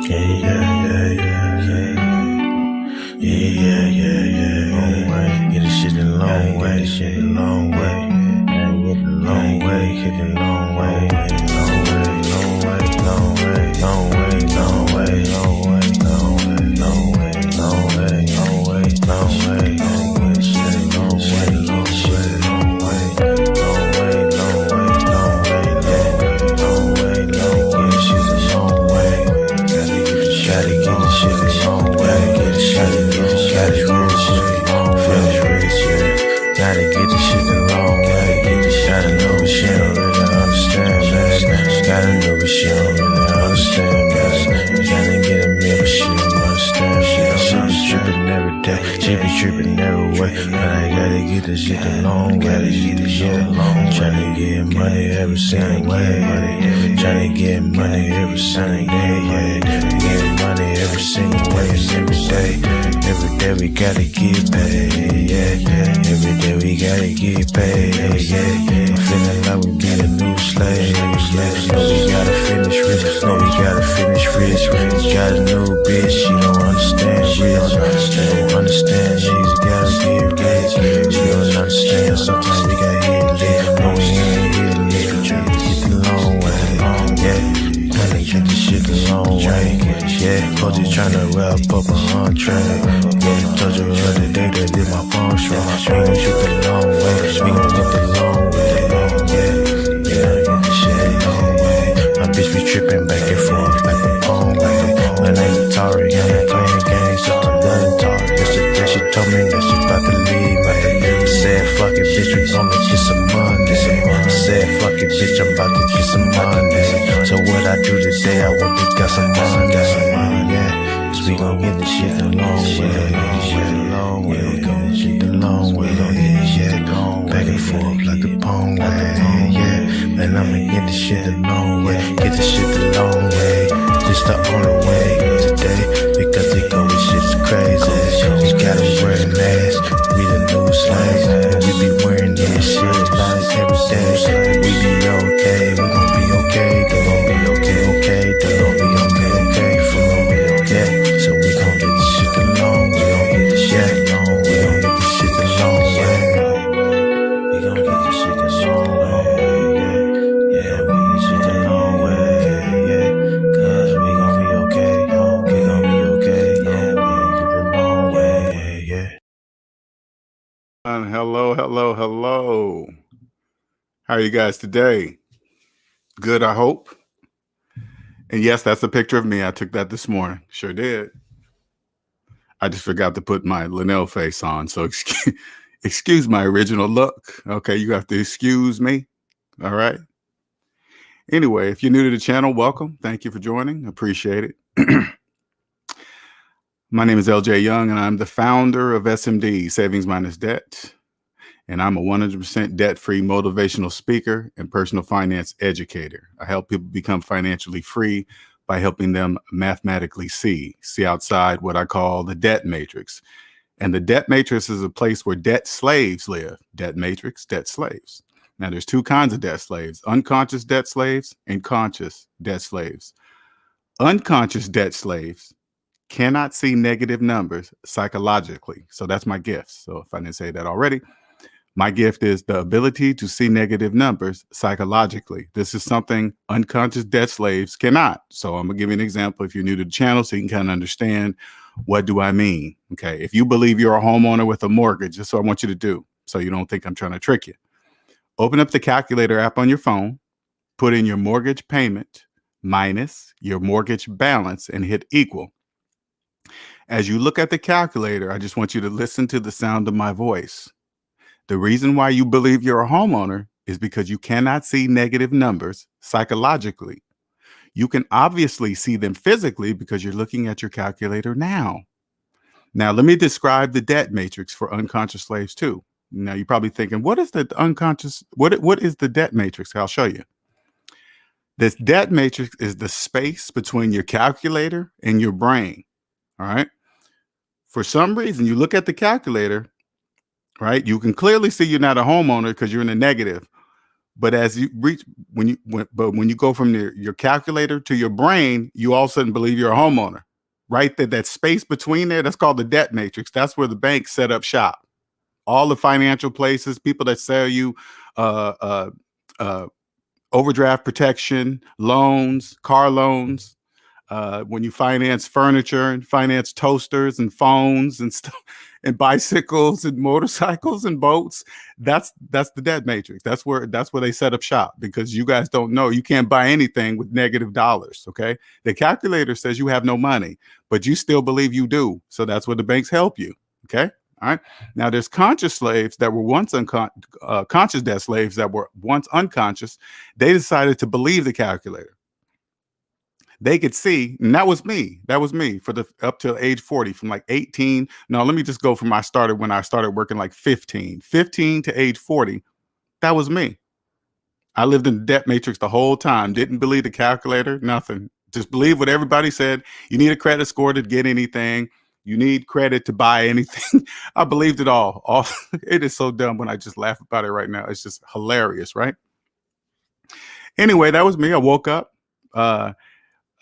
Long way, get this shit a long way, hit the long way, long way, hit the long way, long way, long way, long way, long way, long way, long way, long way, long way, long way, long way, long way, long way, shit, long way, long way, long way, long way, long way, long way, long way, long way, shit a long way. Gotta get the shit a long way, get the shit a long way. Gotta get this shit a long way. Gotta know what she don't really understand, man. Gotta know what she don't really understand, man. Gotta get a meal, but she don't understand, man. She be trippin' every day, she be trippin' every way. But I gotta get this shit a long way. Tryna get money every single way. Tryna get money every single day. Get money every single way, every day. Every day we gotta get paid, yeah. Every day we gotta get paid, yeah. I'm feeling like we be the new slaves, yeah. No, we gotta finish rich, no, we gotta finish rich. Got a new bitch, she don't understand, she don't understand, she's gotta get rich. She don't understand, sometimes we gotta hit lit, no, we ain't hit lit. Get the long way, yeah. Gotta get this shit the long way, yeah. Coach is tryna wrap up a entree. Yeah, told you the other day that did my palm strong. We gon' shoot the long way, we gon' get the long way, yeah. Yeah, get the shit long way. My bitch be trippin' back and forth like a palm way. When I ain't Atari, I ain't playing games, so I'm done talking. Yesterday she told me that she bout to leave, man. Said fuck it, bitch, we gonna get some money. Said fuck it, bitch, I'm about to get some money. So what I do today, I went to get some money, yeah. We gon' get this shit the long way, we gon' get shit the long way, yeah. Back and forth like the palm way, yeah. Man, I'ma get this shit the long way, get this shit the long way. Just the only way today, because they go with shit's crazy. You gotta wear a mask, we the new slaves, and we be wearing this shit like every day. We be okay, we gon' be okay, they gon' be okay, they gon' be okay for me, yeah. So we gon' get this shit the long way, we gon' get this shit the long way, we gon' get this shit the long way, we gon' get this shit the long way, yeah, we get this shit the long way, yeah, cause we gon' be okay, we gon' be okay, yeah, we gon' get the long way, yeah. Hello. How are you guys today? Good, I hope. And yes, that's a picture of me. I took that this morning. Sure did. I just forgot to put my Linnell face on. So excuse my original look. Okay, you have to excuse me. All right. Anyway, if you're new to the channel, welcome. Thank you for joining. Appreciate it. My name is LJ Young, and I'm the founder of SMD, SavingsMinusDebt. And I'm a 100% debt-free motivational speaker and personal finance educator. I help people become financially free by helping them mathematically see outside what I call the debt matrix. And the debt matrix is a place where debt slaves live. Debt matrix, debt slaves. Now, there's two kinds of debt slaves: unconscious debt slaves and conscious debt slaves. Unconscious debt slaves cannot see negative numbers psychologically. So that's my gift. So if I didn't say that already, my gift is the ability to see negative numbers psychologically. This is something unconscious debt slaves cannot. So I'm gonna give you an example if you're new to the channel so you can kind of understand what do I mean. Okay, if you believe you're a homeowner with a mortgage, that's what I want you to do so you don't think I'm trying to trick you. Open up the calculator app on your phone, put in your mortgage payment minus your mortgage balance and hit equal. As you look at the calculator, I just want you to listen to the sound of my voice. The reason why you believe you're a homeowner is because you cannot see negative numbers psychologically. You can obviously see them physically because you're looking at your calculator now. Now, let me describe the debt matrix for unconscious slaves too. Now, you're probably thinking, what is the unconscious? What is the debt matrix? I'll show you. This debt matrix is the space between your calculator and your brain. All right. For some reason, you look at the calculator, right? You can clearly see you're not a homeowner because you're in the negative. But as you reach, when you go from your calculator to your brain, you all of a sudden believe you're a homeowner, right? That space between there, that's called the debt matrix. That's where the bank set up shop. All the financial places, people that sell you uh, uh, uh, overdraft protection, loans, car loans, when you finance furniture and finance toasters and phones and stuff and bicycles and motorcycles and boats, that's the debt matrix. That's where they set up shop, because you guys don't know, you can't buy anything with negative dollars. Okay, the calculator says you have no money, but you still believe you do, so that's where the banks help you. Okay, all right. Now there's conscious slaves that were once conscious debt slaves that were once unconscious. They decided to believe the calculator. They could see, and that was me. That was me for the up till age 40, from like 18. No, let me just go from when I started working, like 15 to age 40. That was me. I lived in the debt matrix the whole time. Didn't believe the calculator, nothing. Just believe what everybody said. You need a credit score to get anything. You need credit to buy anything. I believed it all. It is so dumb when I just laugh about it right now. It's just hilarious, right? Anyway, that was me. I woke up.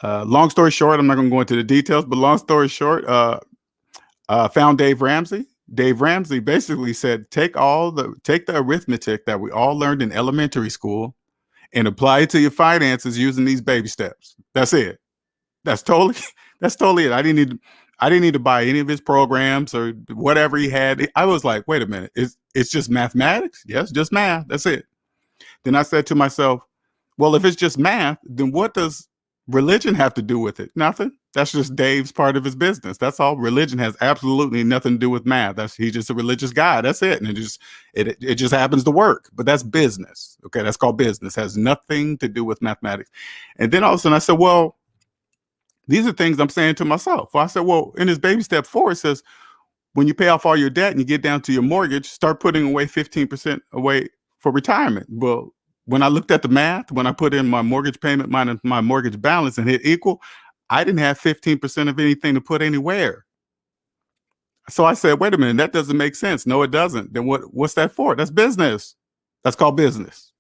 Long story short, I'm not going to go into the details, but long story short, found Dave Ramsey. Dave Ramsey basically said, take the arithmetic that we all learned in elementary school and apply it to your finances using these baby steps. That's it. That's totally it. I didn't need to buy any of his programs or whatever he had. I was like, wait a minute, it's just mathematics? Yes, just math. That's it. Then I said to myself, well, if it's just math, then what does religion have to do with it? Nothing. That's just Dave's part of his business. That's all. Religion has absolutely nothing to do with math. He's just a religious guy. That's it. And it just happens to work. But that's business. Okay, that's called business. It has nothing to do with mathematics. And then all of a sudden I said, well, these are things I'm saying to myself. Well, I said, well, in his baby step 4, it says, when you pay off all your debt and you get down to your mortgage, start putting away 15% away for retirement. Well, when I looked at the math, when I put in my mortgage payment minus my mortgage balance and hit equal, I didn't have 15% of anything to put anywhere. So I said, wait a minute, that doesn't make sense. No, it doesn't. Then what's that for? That's business. That's called business.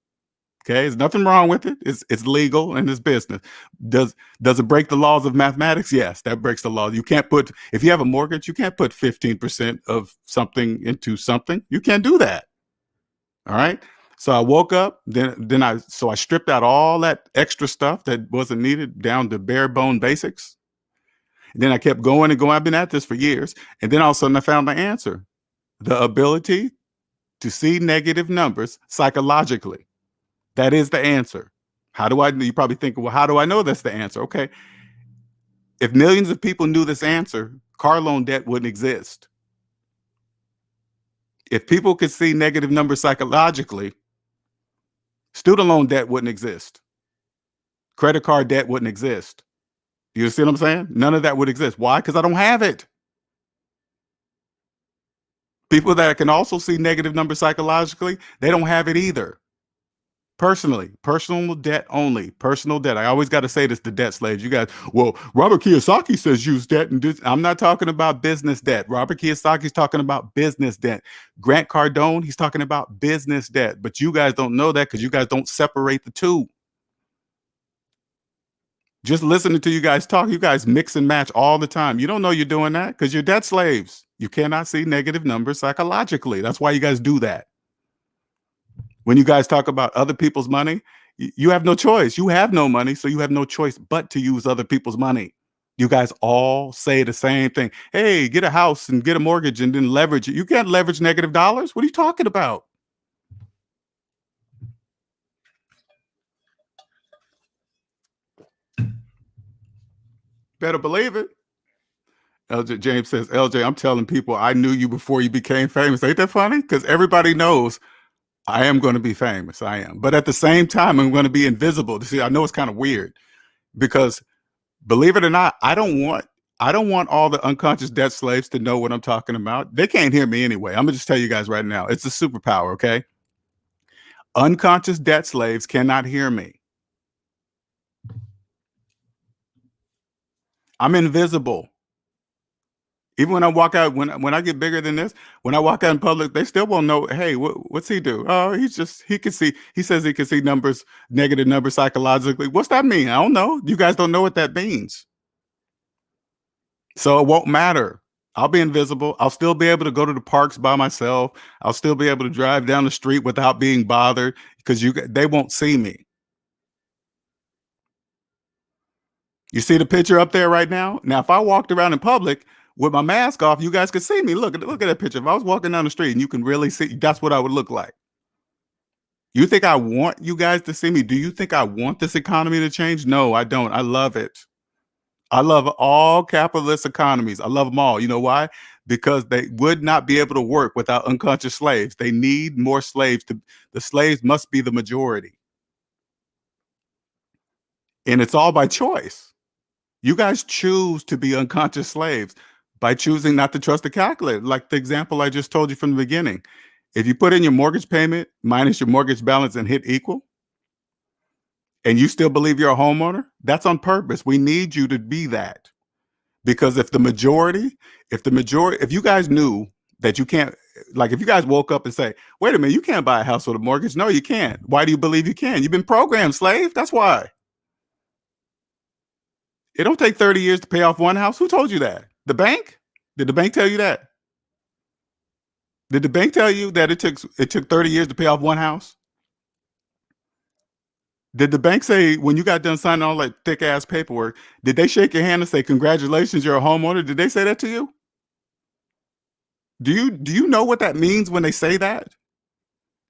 Okay, there's nothing wrong with it. It's legal and it's business. Does it break the laws of mathematics? Yes, that breaks the law. You can't put, if you have a mortgage, you can't put 15% of something into something. You can't do that. All right. So I woke up, then I stripped out all that extra stuff that wasn't needed down to bare bone basics. And then I kept going and going. I've been at this for years. And then all of a sudden I found the answer: the ability to see negative numbers psychologically. That is the answer. How do I, you probably think, well, how do I know that's the answer? Okay. If millions of people knew this answer, car loan debt wouldn't exist. If people could see negative numbers psychologically, student loan debt wouldn't exist. Credit card debt wouldn't exist. You see what I'm saying? None of that would exist. Why? Because I don't have it. People that can also see negative numbers psychologically, they don't have it either. Personally, personal debt only. Personal debt. I always got to say this to debt slaves. You guys, well, Robert Kiyosaki says use debt and this. I'm not talking about business debt. Robert Kiyosaki's talking about business debt. Grant Cardone, he's talking about business debt. But you guys don't know that because you guys don't separate the two. Just listening to you guys talk, you guys mix and match all the time. You don't know you're doing that because you're debt slaves. You cannot see negative numbers psychologically. That's why you guys do that. When you guys talk about other people's money, you have no choice. You have no money, so you have no choice but to use other people's money. You guys all say the same thing. Hey, get a house and get a mortgage and then leverage it. You can't leverage negative dollars. What are you talking about? Better believe it. LJ James says, LJ, I'm telling people I knew you before you became famous. Ain't that funny? Because everybody knows I am going to be famous. I am. But at the same time, I'm going to be invisible. See, I know it's kind of weird because, believe it or not, I don't want all the unconscious debt slaves to know what I'm talking about. They can't hear me anyway. I'm going to just tell you guys right now. It's a superpower, okay? Unconscious debt slaves cannot hear me. I'm invisible. Even when I walk out, when I get bigger than this, when I walk out in public, they still won't know. Hey, what's he do? Oh, he can see. He says he can see numbers, negative numbers psychologically. What's that mean? I don't know. You guys don't know what that means. So it won't matter. I'll be invisible. I'll still be able to go to the parks by myself. I'll still be able to drive down the street without being bothered because they won't see me. You see the picture up there right now? Now, if I walked around in public with my mask off, you guys could see me. Look at that picture. If I was walking down the street and you can really see, that's what I would look like. You think I want you guys to see me? Do you think I want this economy to change? No, I don't. I love it. I love all capitalist economies. I love them all. You know why? Because they would not be able to work without unconscious slaves. They need more slaves. The slaves must be the majority. And it's all by choice. You guys choose to be unconscious slaves by choosing not to trust the calculator. Like the example I just told you from the beginning. If you put in your mortgage payment minus your mortgage balance and hit equal, and you still believe you're a homeowner, that's on purpose. We need you to be that. Because if you guys knew that you can't, like if you guys woke up and say, wait a minute, you can't buy a house with a mortgage. No, you can't. Why do you believe you can? You've been programmed, slave. That's why. It don't take 30 years to pay off one house. Who told you that? The bank? Did the bank tell you that? Did the bank tell you that it took 30 years to pay off one house? Did the bank say when you got done signing all that thick ass paperwork, did they shake your hand and say, congratulations, you're a homeowner? Did they say that to you? Do you know what that means when they say that?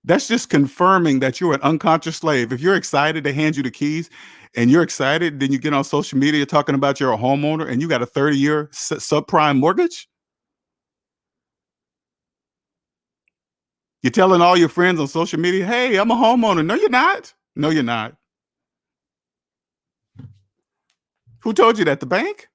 That's just confirming that you're an unconscious slave. If you're excited, they hand you the keys and you're excited, then you get on social media talking about you're a homeowner and you got a 30-year subprime mortgage. You're telling all your friends on social media, hey, I'm a homeowner. No, you're not. No, you're not. Who told you that? The bank?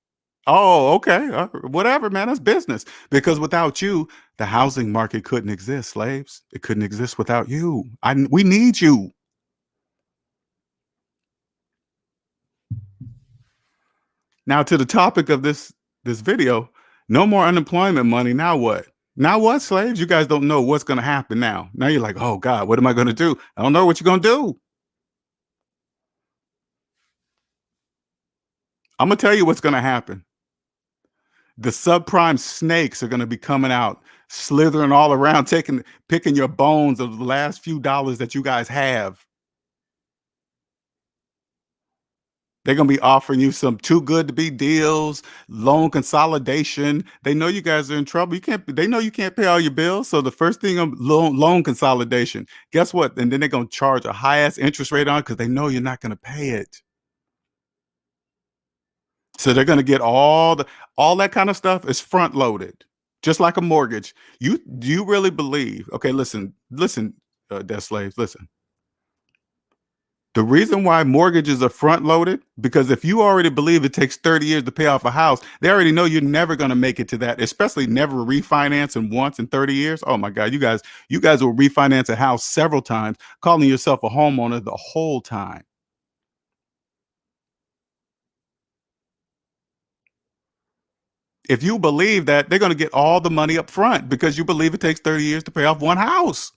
Oh, okay. Whatever, man. That's business. Because without you, the housing market couldn't exist, slaves. It couldn't exist without you. We need you. Now, to the topic of this video, no more unemployment money. Now what? Now what, slaves? You guys don't know what's going to happen now. Now you're like, oh, God, what am I going to do? I don't know what you're going to do. I'm going to tell you what's going to happen. The subprime snakes are going to be coming out, slithering all around, picking your bones of the last few dollars that you guys have. They're going to be offering you some too good to be deals, loan consolidation. They know you guys are in trouble. They know you can't pay all your bills. So the first thing of loan consolidation, guess what? And then they're going to charge a high ass interest rate on it because they know you're not going to pay it. So they're going to get all that kind of stuff is front loaded, just like a mortgage. Do you really believe? Okay, listen, debt slaves, listen. The reason why mortgages are front loaded, because if you already believe it takes 30 years to pay off a house, they already know you're never going to make it to that, especially never refinancing once in 30 years. Oh my God, you guys will refinance a house several times, calling yourself a homeowner the whole time. If you believe that, they're going to get all the money up front because you believe it takes 30 years to pay off one house.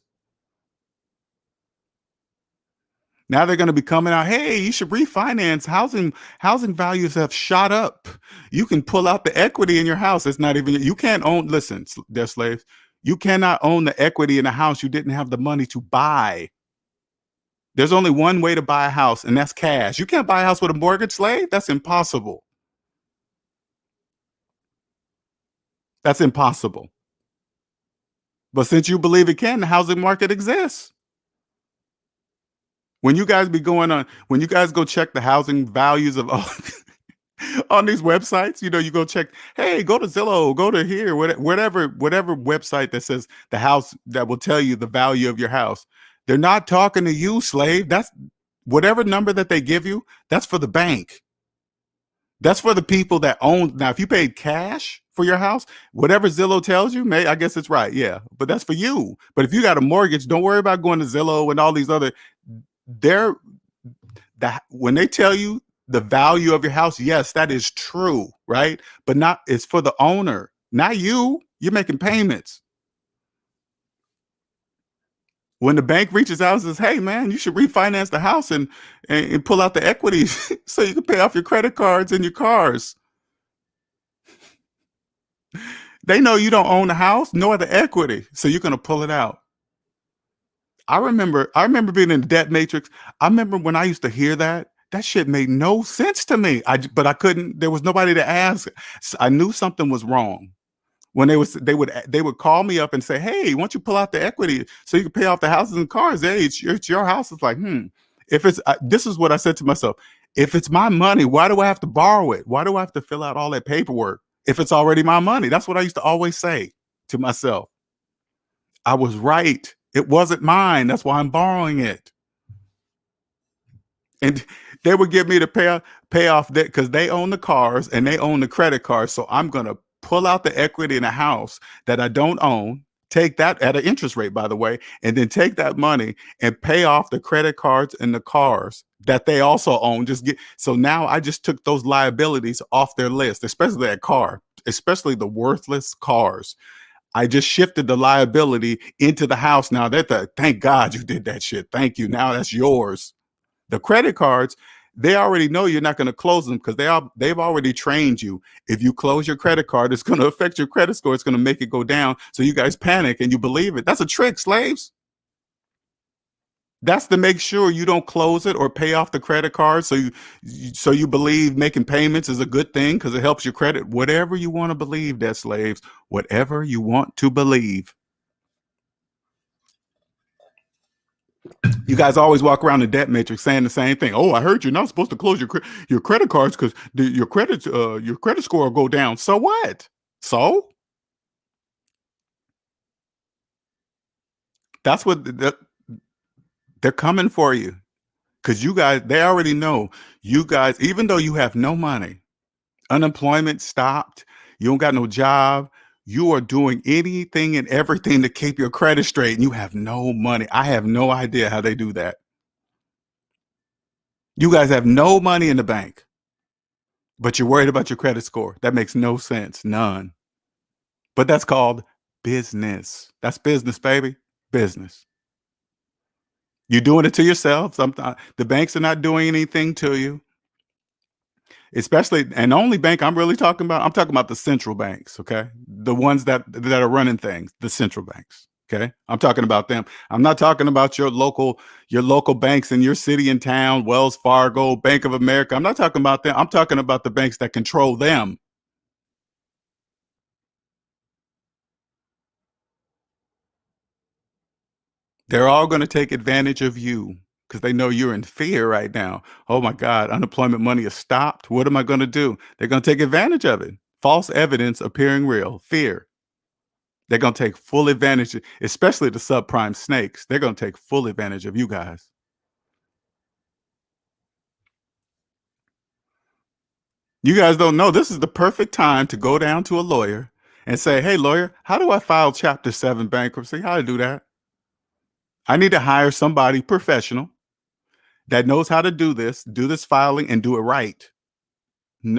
Now they're going to be coming out, hey, you should refinance. Housing values have shot up. You can pull out the equity in your house. It's not even, you can't own, listen, they're slaves. You cannot own the equity in a house you didn't have the money to buy. There's only one way to buy a house, and that's cash. You can't buy a house with a mortgage, slave. That's impossible. That's impossible. But since you believe it can, the housing market exists. When you guys go check the housing values of on these websites, you go check, hey, go to Zillow, go to here, whatever website that says the house that will tell you the value of your house. They're not talking to you, slave. That's whatever number that they give you, that's for the bank. That's for the people that own. Now, if you paid cash for your house, whatever Zillow tells you, I guess it's right. Yeah. But that's for you. But if you got a mortgage, don't worry about going to Zillow and all these other, when they tell you the value of your house, yes, that is true, right? But it's for the owner. Not you. You're making payments. When the bank reaches out and says, hey, man, you should refinance the house and pull out the equity so you can pay off your credit cards and your cars. They know you don't own the house nor the equity, so you're going to pull it out. I remember being in the debt matrix. I remember when I used to hear that shit made no sense to me. But I couldn't, there was nobody to ask. I knew something was wrong. When they would call me up and say, hey, why don't you pull out the equity so you can pay off the houses and cars? Hey, it's your house. It's like, if it's, this is what I said to myself. If it's my money, why do I have to borrow it? Why do I have to fill out all that paperwork if it's already my money? That's what I used to always say to myself. I was right. It wasn't mine. That's why I'm borrowing it. And they would get me to pay off that because they own the cars and they own the credit cards. So I'm going to pull out the equity in a house that I don't own, take that at an interest rate, by the way, and then take that money and pay off the credit cards and the cars that they also own. So now I just took those liabilities off their list, especially that car, especially the worthless cars. I just shifted the liability into the house. Now thank God you did that shit. Thank you. Now that's yours. The credit cards, they already know you're not going to close them because they've already trained you. If you close your credit card, it's going to affect your credit score. It's going to make it go down. So you guys panic and you believe it. That's a trick, slaves. That's to make sure you don't close it or pay off the credit card. So you believe making payments is a good thing because it helps your credit. Whatever you want to believe, debt slaves, whatever you want to believe. You guys always walk around the debt matrix saying the same thing. Oh, I heard you're not supposed to close your credit cards because your credit score will go down. So what? So that's what they're coming for you because you guys, they already know you guys, even though you have no money, unemployment stopped, you don't got no job, you are doing anything and everything to keep your credit straight and you have no money. I have no idea how they do that. You guys have no money in the bank, but you're worried about your credit score. That makes no sense. None. But that's called business. That's business, baby. Business. You're doing it to yourself. Sometimes the banks are not doing anything to you. Especially, and the only bank I'm really talking about the central banks, okay? The ones that are running things, the central banks, okay? I'm talking about them. I'm not talking about your local banks in your city and town, Wells Fargo, Bank of America. I'm not talking about them. I'm talking about the banks that control them. They're all going to take advantage of you because they know you're in fear right now. Oh my God, unemployment money is stopped. What am I going to do? They're going to take advantage of it. False evidence appearing real. Fear. They're going to take full advantage, especially the subprime snakes. They're going to take full advantage of you guys. You guys don't know this is the perfect time to go down to a lawyer and say, hey, lawyer, how do I file Chapter 7 bankruptcy? How to do that? I need to hire somebody professional that knows how to do this filing and do it right.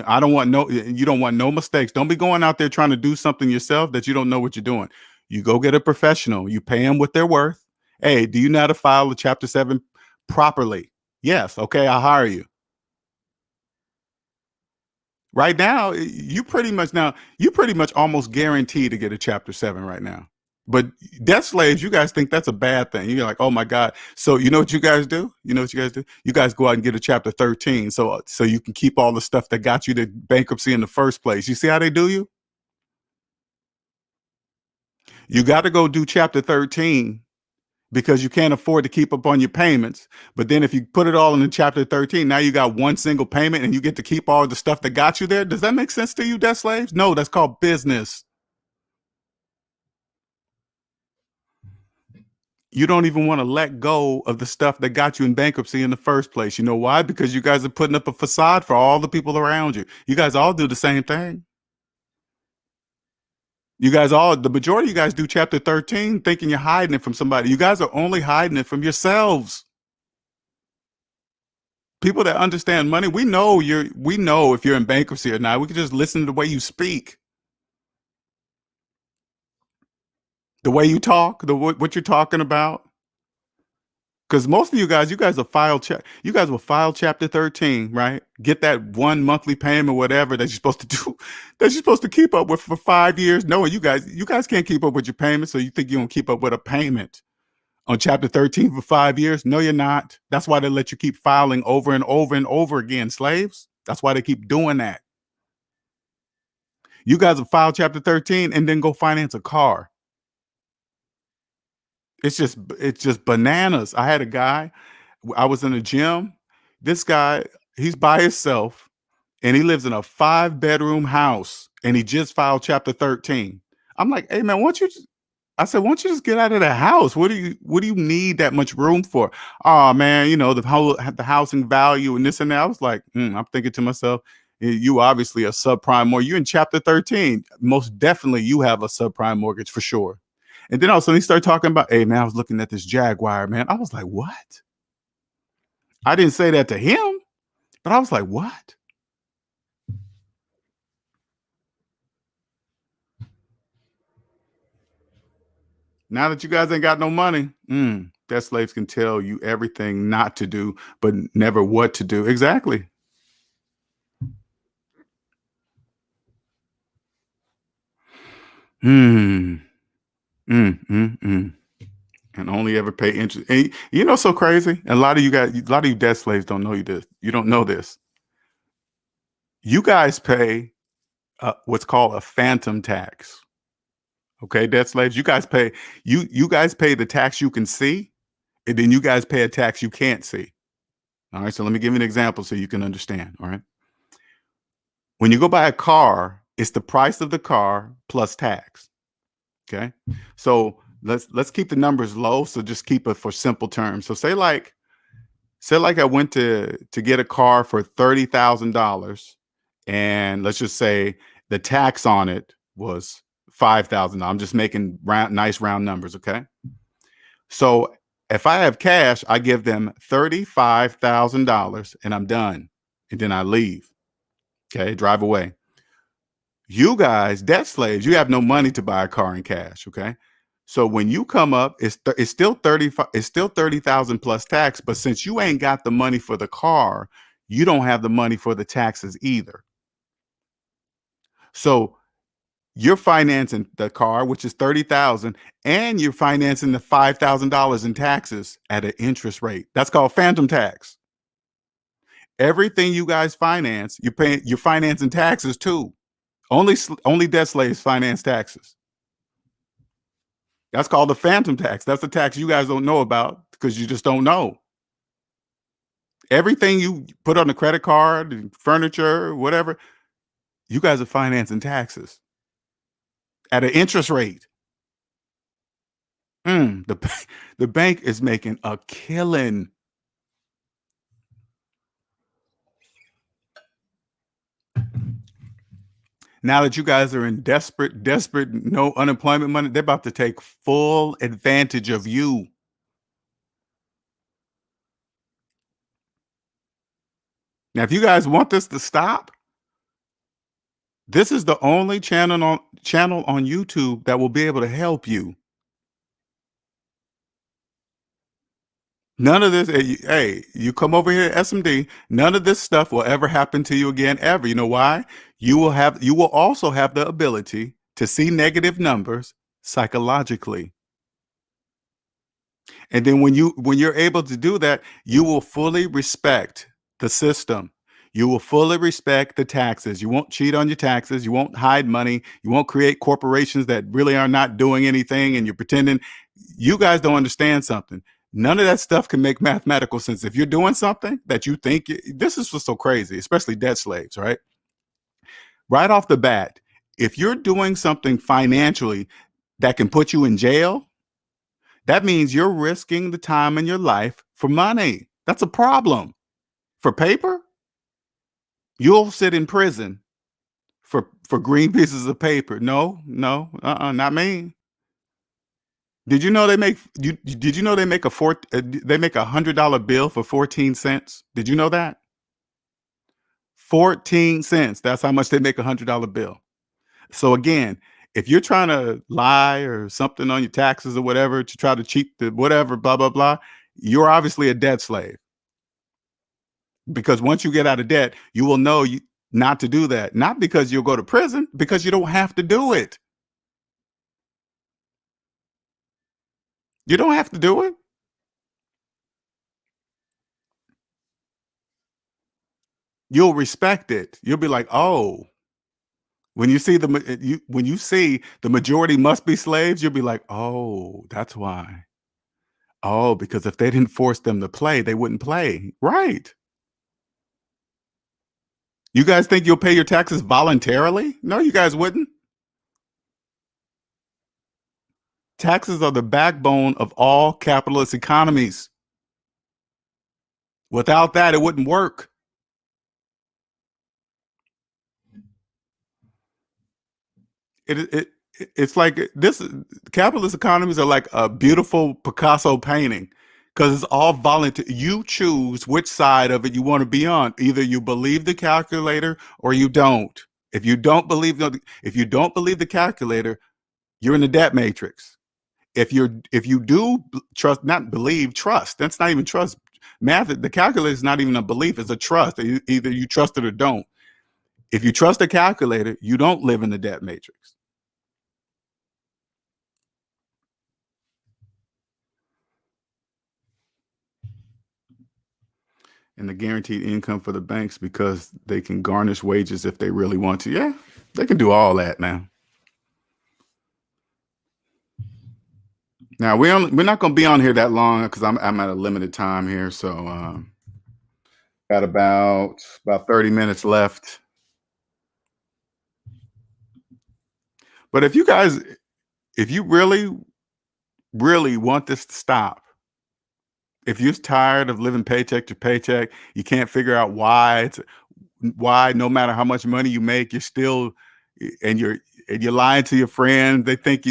I don't want you don't want no mistakes. Don't be going out there trying to do something yourself that you don't know what you're doing. You go get a professional. You pay them what they're worth. Hey, do you know how to file a Chapter 7 properly? Yes. Okay, I'll hire you. Right now, you pretty much almost guaranteed to get a Chapter 7 right now. But debt slaves, you guys think that's a bad thing. You're like, oh my God. So you know what you guys do? You guys go out and get a Chapter 13 so you can keep all the stuff that got you to bankruptcy in the first place. You see how they do you? You got to go do Chapter 13 because you can't afford to keep up on your payments. But then if you put it all in the Chapter 13, now you got one single payment and you get to keep all the stuff that got you there. Does that make sense to you, debt slaves? No, that's called business. You don't even want to let go of the stuff that got you in bankruptcy in the first place. You know why? Because you guys are putting up a facade for all the people around you. You guys all do the same thing. The majority of you guys do Chapter 13 thinking you're hiding it from somebody. You guys are only hiding it from yourselves. People that understand money, we know if you're in bankruptcy or not. We can just listen to the way you speak. The way you talk, what you're talking about. Because most of you guys you guys will file chapter 13, right? Get that one monthly payment, whatever that you're supposed to do, that you're supposed to keep up with for 5 years. No, you guys can't keep up with your payments, so you think you're gonna keep up with a payment on chapter 13 for 5 years? No, you're not. That's why they let you keep filing over and over and over again, slaves. That's why they keep doing that. You guys will file chapter 13 and then go finance a car. It's just bananas. I had a guy, I was in a gym. This guy, he's by himself and he lives in a 5-bedroom house and he just filed chapter 13. I'm like, hey man, I said, why don't you just get out of the house? What do you need that much room for? Oh man, the housing value and this and that. I was like, I'm thinking to myself, you obviously a subprime mortgage. You're in chapter 13. Most definitely you have a subprime mortgage for sure. And then all of a sudden he started talking about, hey man, I was looking at this Jaguar, man. I was like, what? I didn't say that to him, but I was like, what? Now that you guys ain't got no money, debt slaves can tell you everything not to do, but never what to do. Exactly. Mm, mm. And only ever pay interest. And so crazy. And a lot of you debt slaves don't know this. You don't know this. You guys pay what's called a phantom tax. Okay, debt slaves. You guys pay the tax you can see, and then you guys pay a tax you can't see. All right. So let me give you an example so you can understand. All right. When you go buy a car, it's the price of the car plus tax. Okay. So let's keep the numbers low. So just keep it for simple terms. So say like I went to get a car for $30,000, and let's just say the tax on it was $5,000. I'm just making nice round numbers. Okay. So if I have cash, I give them $35,000 and I'm done. And then I leave. Okay. Drive away. You guys, debt slaves, you have no money to buy a car in cash. Okay. So when you come up, it's still 30,000 plus tax. But since you ain't got the money for the car, you don't have the money for the taxes either. So you're financing the car, which is 30,000, and you're financing the $5,000 in taxes at an interest rate. That's called phantom tax. Everything you guys finance, you're financing taxes too. Only debt slaves finance taxes. That's called the phantom tax. That's the tax you guys don't know about because you just don't know. Everything you put on the credit card, furniture, whatever, you guys are financing taxes at an interest rate. The bank is making a killing. Now that you guys are in desperate, no unemployment money, they're about to take full advantage of you. Now, if you guys want this to stop, this is the only channel on YouTube that will be able to help you. None of this, hey, you come over here at SMD, none of this stuff will ever happen to you again, ever. You know why? You will also have the ability to see negative numbers psychologically. And then when you're able to do that, you will fully respect the system. You will fully respect the taxes. You won't cheat on your taxes. You won't hide money. You won't create corporations that really are not doing anything and you're pretending. You guys don't understand something. None of that stuff can make mathematical sense. If you're doing something that you think, this is what's so crazy, especially debt slaves, right? Right off the bat, if you're doing something financially that can put you in jail, that means you're risking the time in your life for money. That's a problem. For paper, you'll sit in prison for green pieces of paper. No, not me. Did you know they make did you know they make they make $100 bill for 14 cents? Did you know that? 14 cents. That's how much they make $100 bill. So again, If you're trying to lie or something on your taxes or whatever to try to cheat the whatever, blah, blah, blah, you're obviously a debt slave. Because once you get out of debt, you will know not to do that. Not because you'll go to prison, because you don't have to do it. You don't have to do it. You'll respect it. You'll be like, oh, when you see when you see the majority must be slaves, you'll be like, oh, that's why. Oh, because if they didn't force them to play, they wouldn't play. Right. You guys think you'll pay your taxes voluntarily? No, you guys wouldn't. Taxes are the backbone of all capitalist economies. Without that, it wouldn't work. It's like this. Capitalist economies are like a beautiful Picasso painting because it's all volunteer. You choose which side of it you want to be on. Either you believe the calculator or you don't. If you don't believe the calculator, you're in the debt matrix. If you do trust, not believe, trust. That's not even trust. Math, the calculator is not even a belief; it's a trust. Either you trust it or don't. If you trust the calculator, you don't live in the debt matrix. And the guaranteed income for the banks because they can garnish wages if they really want to. Yeah, they can do all that now. Now we're not going to be on here that long because I'm at a limited time here, so got about 30 minutes left. But if you really want this to stop, if you're tired of living paycheck to paycheck, you can't figure out why no matter how much money you make, you're still and you're lying to your friends. They think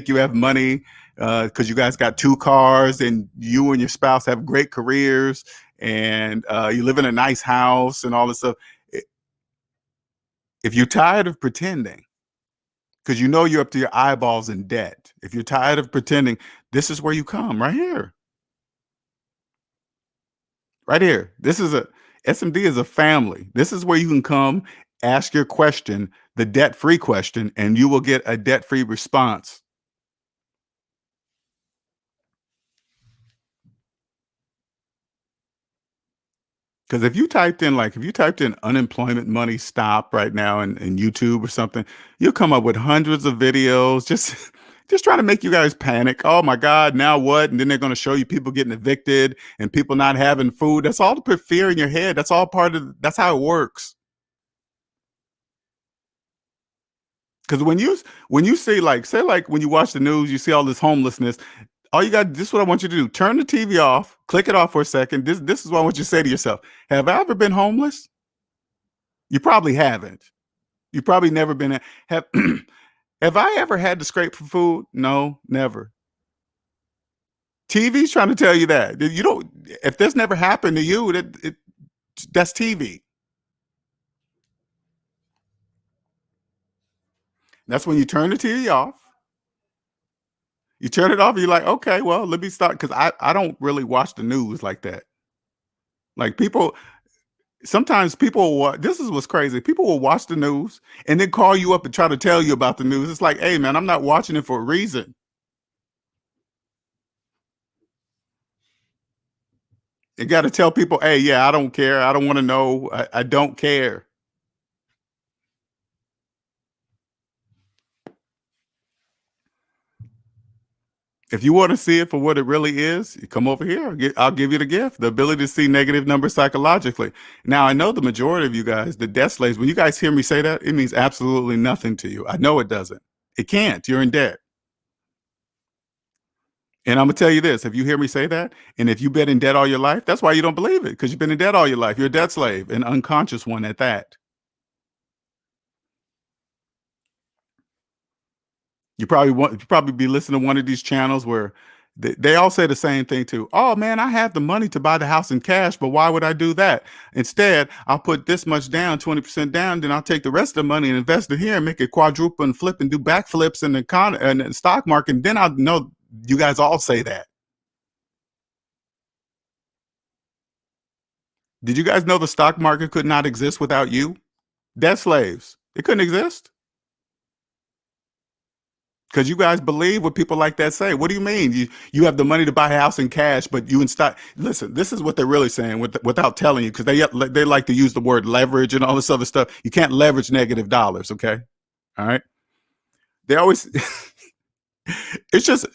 you have money because you guys got 2 cars and you and your spouse have great careers and you live in a nice house and all this stuff. If you're tired of pretending, because you know you're up to your eyeballs in debt, if you're tired of pretending, this is where you come right here. Right here. This is SMD is a family. This is where you can come, ask your question, the debt-free question, and you will get a debt-free response. Because if you typed in unemployment money stop right now in YouTube or something, you'll come up with hundreds of videos just trying to make you guys panic. Oh my God, now what? And then they're going to show you people getting evicted and people not having food. That's all to put fear in your head. That's all that's how it works. Because when you see say when you watch the news, you see all this homelessness. All you got, this is what I want you to do. Turn the TV off, click it off for a second. This is what I want you to say to yourself. Have I ever been homeless? You probably haven't. You probably never been. Have have I ever had to scrape for food? No, never. TV's trying to tell you that. You don't, if this never happened to you, that's TV. That's when you turn the TV off. You turn it off, and you're like, okay, well, let me start. Because I don't really watch the news like that. Like sometimes this is what's crazy. People will watch the news and then call you up and try to tell you about the news. It's like, hey, man, I'm not watching it for a reason. You got to tell people, hey, yeah, I don't care. I don't want to know. I don't care. If you want to see it for what it really is, you come over here. I'll give you the gift, the ability to see negative numbers psychologically. Now, I know the majority of you guys, the debt slaves, when you guys hear me say that, it means absolutely nothing to you. I know it doesn't. It can't. You're in debt. And I'm gonna tell you this: if you hear me say that, and if you've been in debt all your life, that's why you don't believe it, because you've been in debt all your life. You're a debt slave, an unconscious one at that. You probably be listening to one of these channels where They all say the same thing too. Oh man, I have the money to buy the house in cash, but why would I do that? Instead, I'll put this much down, 20% down, then I'll take the rest of the money and invest it here and make it quadruple and flip and do backflips in the stock market. And then I'll know. You guys all say that. Did you guys know the stock market could not exist without you? Debt slaves. It couldn't exist. Because you guys believe what people like that say. What do you mean? You have the money to buy a house in cash, but you in stock. Listen, this is what they're really saying without telling you, because they like to use the word leverage and all this other stuff. You can't leverage negative dollars, okay? All right. They always it's just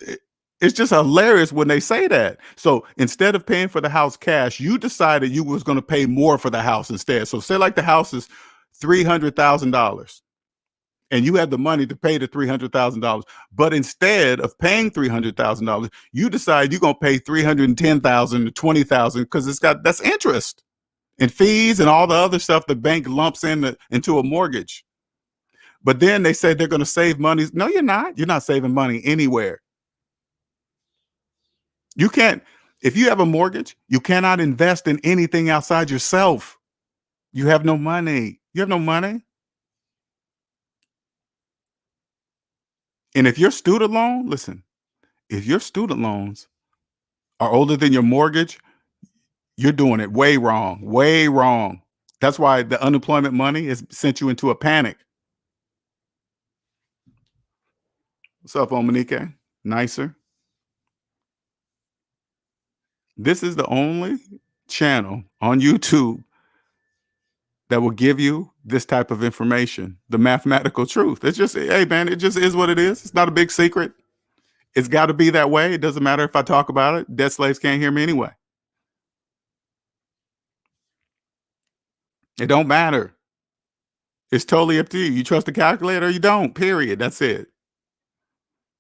it's just hilarious when they say that. So instead of paying for the house cash, you decided you was going to pay more for the house instead. So say like the house is $300,000. And you had the money to pay the $300,000, but instead of paying $300,000, you decide you're gonna pay $310,000 to $20,000 because that's interest and fees and all the other stuff the bank lumps into a mortgage. But then they say they're gonna save money. No, you're not. You're not saving money anywhere. You can't. If you have a mortgage, you cannot invest in anything outside yourself. You have no money. You have no money. And if your student loan, listen, if your student loans are older than your mortgage, you're doing it way wrong, way wrong. That's why the unemployment money has sent you into a panic. What's up, Omanique? Nicer. This is the only channel on YouTube that will give you this type of information, the mathematical truth. It's just, hey, man, it just is what it is. It's not a big secret. It's got to be that way. It doesn't matter if I talk about it. Debt slaves can't hear me anyway. It don't matter. It's totally up to you. You trust the calculator or you don't, period. That's it.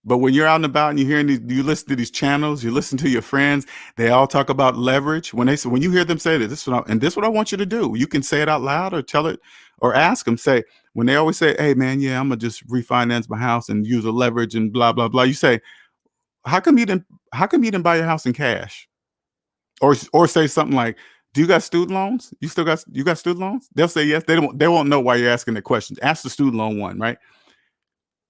But when you're out and about and you listen to these channels, you listen to your friends, they all talk about leverage. When you hear them say that, this is what I want you to do. You can say it out loud or tell it or ask them. Say, when they always say, hey man, yeah, I'm gonna just refinance my house and use a leverage and blah, blah, blah. You say, how come you didn't buy your house in cash? Or say something like, do you got student loans? You got student loans? They'll say yes. They won't know why you're asking the question. Ask the student loan one, right?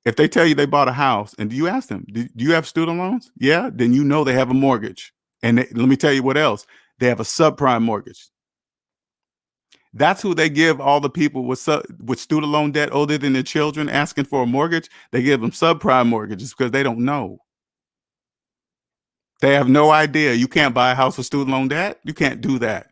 If they tell you they bought a house and you ask them, do you have student loans? Yeah, then you know they have a mortgage. And let me tell you what else. They have a subprime mortgage. That's who they give all the people with student loan debt older than their children asking for a mortgage. They give them subprime mortgages because they don't know. They have no idea. You can't buy a house with student loan debt. You can't do that.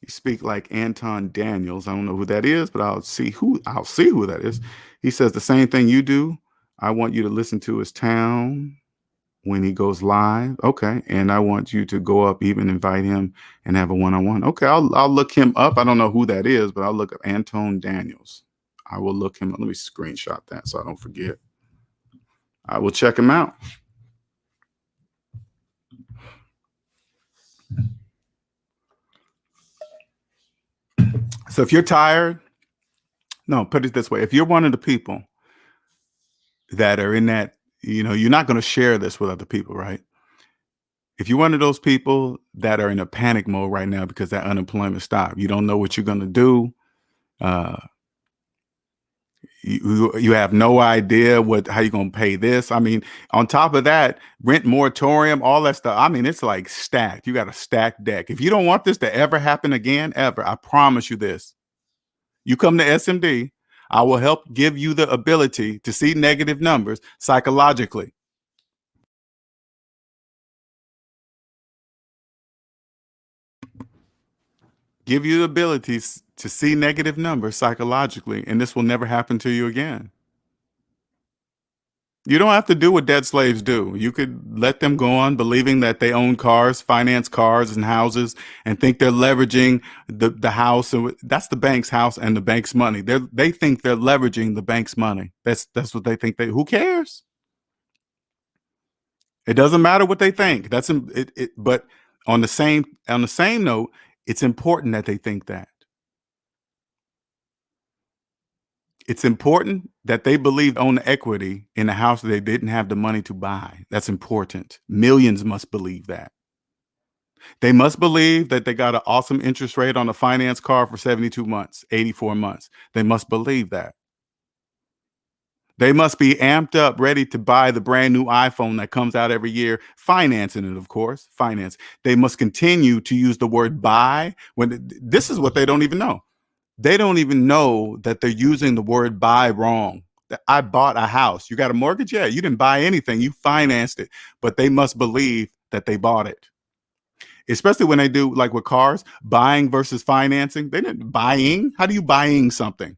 You speak like Anton Daniels. I don't know who that is, but I'll see who that is. He says the same thing you do. I want you to listen to his town when he goes live. Okay. And I want you to go up, even invite him and have a one-on-one. Okay. I'll look him up. I don't know who that is, but I'll look up Anton Daniels. I will look him up. Let me screenshot that so I don't forget. I will check him out. So if you're tired, no, put it this way. If you're one of the people that are in that, you're not going to share this with other people, right? If you're one of those people that are in a panic mode right now because that unemployment stopped, you don't know what you're going to do. You have no idea how you're going to pay this. I mean, on top of that, rent moratorium, all that stuff. I mean, it's like stacked. You got a stacked deck. If you don't want this to ever happen again, ever, I promise you this. You come to SMD, I will help give you the ability to see negative numbers psychologically. Give you the ability to see negative numbers psychologically, and this will never happen to you again. You don't have to do what debt slaves do. You could let them go on believing that they own cars, finance cars and houses, and think they're leveraging the house. And that's the bank's house and the bank's money. They think they're leveraging the bank's money. That's what they think. Who cares? It doesn't matter what they think. But on the same note, it's important that they think that. It's important that they believe own the equity in the house that they didn't have the money to buy. That's important. Millions must believe that. They must believe that they got an awesome interest rate on a finance car for 72 months, 84 months. They must believe that. They must be amped up, ready to buy the brand new iPhone that comes out every year, financing it, of course, finance. They must continue to use the word buy when this is what they don't even know. They don't even know that they're using the word buy wrong. I bought a house. You got a mortgage? Yeah, you didn't buy anything. You financed it, but they must believe that they bought it. Especially when they do like with cars, buying versus financing. They didn't buying. How do you buying something?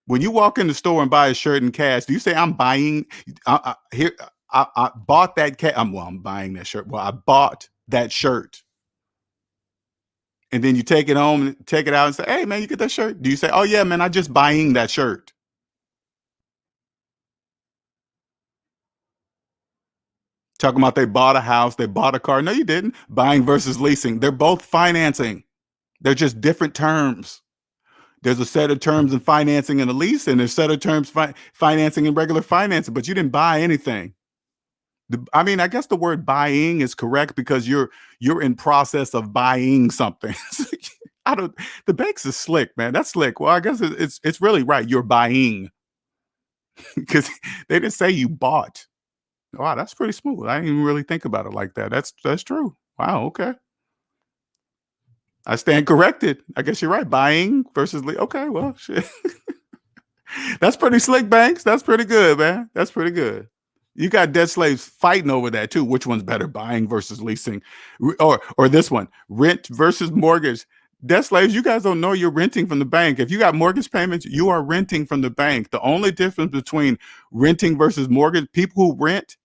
When you walk in the store and buy a shirt in cash, do you say I'm buying? I bought that I'm buying that shirt. Well, I bought that shirt. And then you take it home, take it out and say, hey, man, you get that shirt? Do you say, oh, yeah, man, I just buying that shirt? Talking about they bought a house, they bought a car. No, you didn't. Buying versus leasing. They're both financing. They're just different terms. There's a set of terms in financing and a lease, and there's a set of terms financing and regular financing, but you didn't buy anything. I mean, I guess the word buying is correct because you're in process of buying something. The banks is slick, man. That's slick. Well, I guess it's really right. You're buying because they didn't say you bought. Wow, that's pretty smooth. I didn't even really think about it like that. That's true. Wow, okay. I stand corrected. I guess you're right. Buying versus okay, well, shit. That's pretty slick, banks. That's pretty good, man. That's pretty good. You got debt slaves fighting over that too. Which one's better, buying versus leasing, or this one, rent versus mortgage? Debt slaves, you guys don't know you're renting from the bank. If you got mortgage payments, you are renting from the bank. The only difference between renting versus mortgage, people who rent,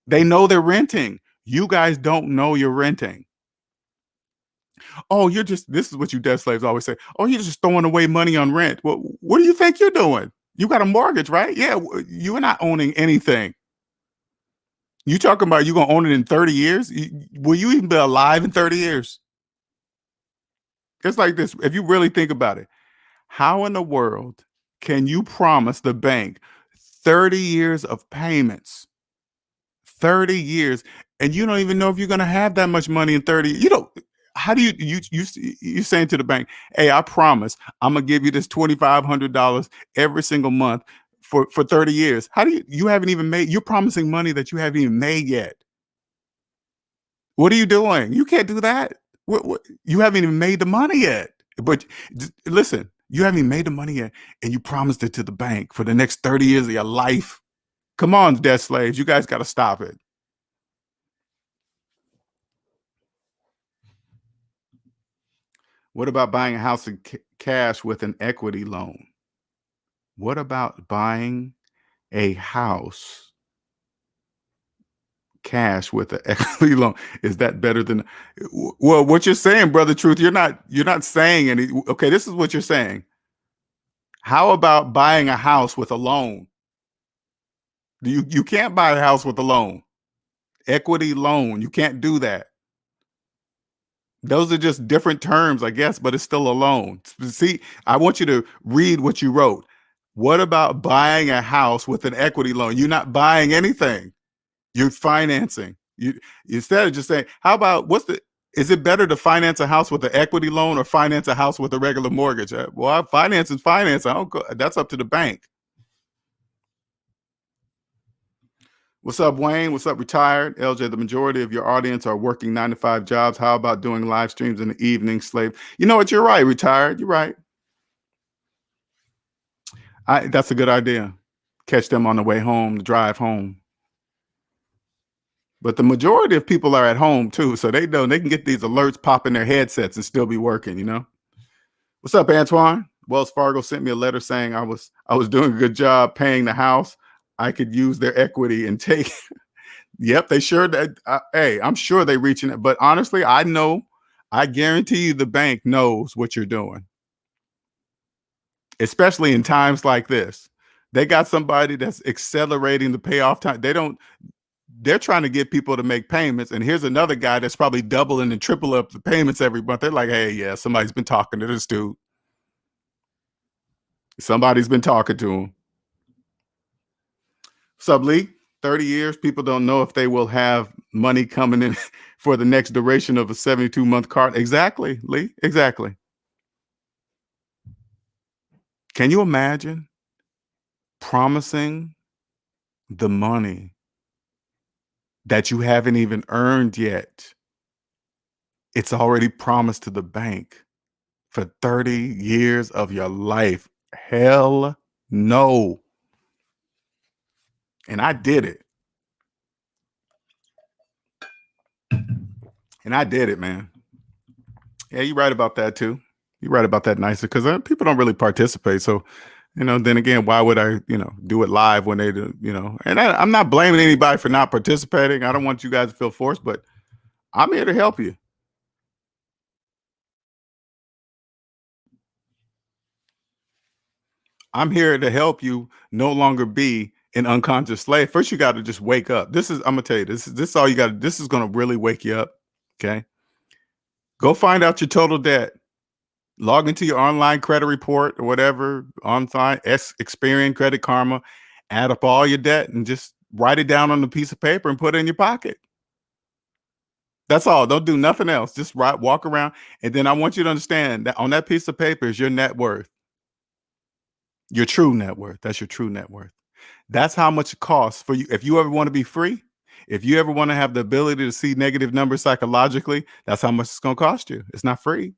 they know they're renting. You guys don't know you're renting. Oh, this is what you debt slaves always say. Oh, you're just throwing away money on rent. Well, what do you think you're doing? You got a mortgage, right? Yeah, you're not owning anything. You talking about you going to own it in 30 years? Will you even be alive in 30 years? It's like this. If you really think about it, how in the world can you promise the bank 30 years of payments? 30 years, and you don't even know if you're going to have that much money in 30. You don't. How do you saying to the bank, hey, I promise I'm going to give you this $2,500 every single month for 30 years. How do you haven't even made, you're promising money that you haven't even made yet. What are you doing? You can't do that. You haven't even made the money yet. But listen, you haven't even made the money yet, and you promised it to the bank for the next 30 years of your life. Come on, debt slaves. You guys got to stop it. What about buying a house in cash with an equity loan? What about buying a house cash with an equity loan? Is that better than? Well, what you're saying, brother Truth, you're not saying any. Okay, this is what you're saying. How about buying a house with a loan? You can't buy a house with a loan. Equity loan, you can't do that. Those are just different terms, I guess, but it's still a loan. See, I want you to read what you wrote. What about buying a house with an equity loan? You're not buying anything. You're financing. You instead of just saying, how about is it better to finance a house with an equity loan or finance a house with a regular mortgage? Well, finance is finance. That's up to the bank. What's up, Wayne? What's up, retired? LJ, the majority of your audience are working 9-to-5 jobs. How about doing live streams in the evening, slave? You know what? You're right, retired. You're right. That's a good idea. Catch them on the way home, the drive home. But the majority of people are at home too, so they know they can get these alerts pop in their headsets and still be working, you know? What's up, Antoine? Wells Fargo sent me a letter saying I was doing a good job paying the house. I could use their equity and take. Yep, they sure that. Hey, I'm sure they reaching it. But honestly, I guarantee you the bank knows what you're doing. Especially in times like this. They got somebody that's accelerating the payoff time. They're trying to get people to make payments. And here's another guy that's probably doubling and triple up the payments every month. They're like, hey, yeah, somebody's been talking to this dude. Somebody's been talking to him. Sub Lee, 30 years, people don't know if they will have money coming in for the next duration of a 72-month card. Exactly, Lee. Exactly. Can you imagine promising the money that you haven't even earned yet? It's already promised to the bank for 30 years of your life. Hell no. And I did it. And I did it, man. Yeah, you're right about that too. You're right about that, nicer, because people don't really participate. So, then again, why would I, do it live when they do, And I'm not blaming anybody for not participating. I don't want you guys to feel forced, but I'm here to help you. I'm here to help you no longer be an unconscious slave. First, you got to just wake up. I'm gonna tell you, this is all you got to, this is gonna really wake you up. Okay. Go find out your total debt. Log into your online credit report or whatever, online, Experian, Credit Karma, add up all your debt and just write it down on a piece of paper and put it in your pocket. That's all. Don't do nothing else. Just walk around. And then I want you to understand that on that piece of paper is your net worth, your true net worth. That's your true net worth. That's how much it costs for you. If you ever want to be free, if you ever want to have the ability to see negative numbers psychologically, that's how much it's going to cost you. It's not free.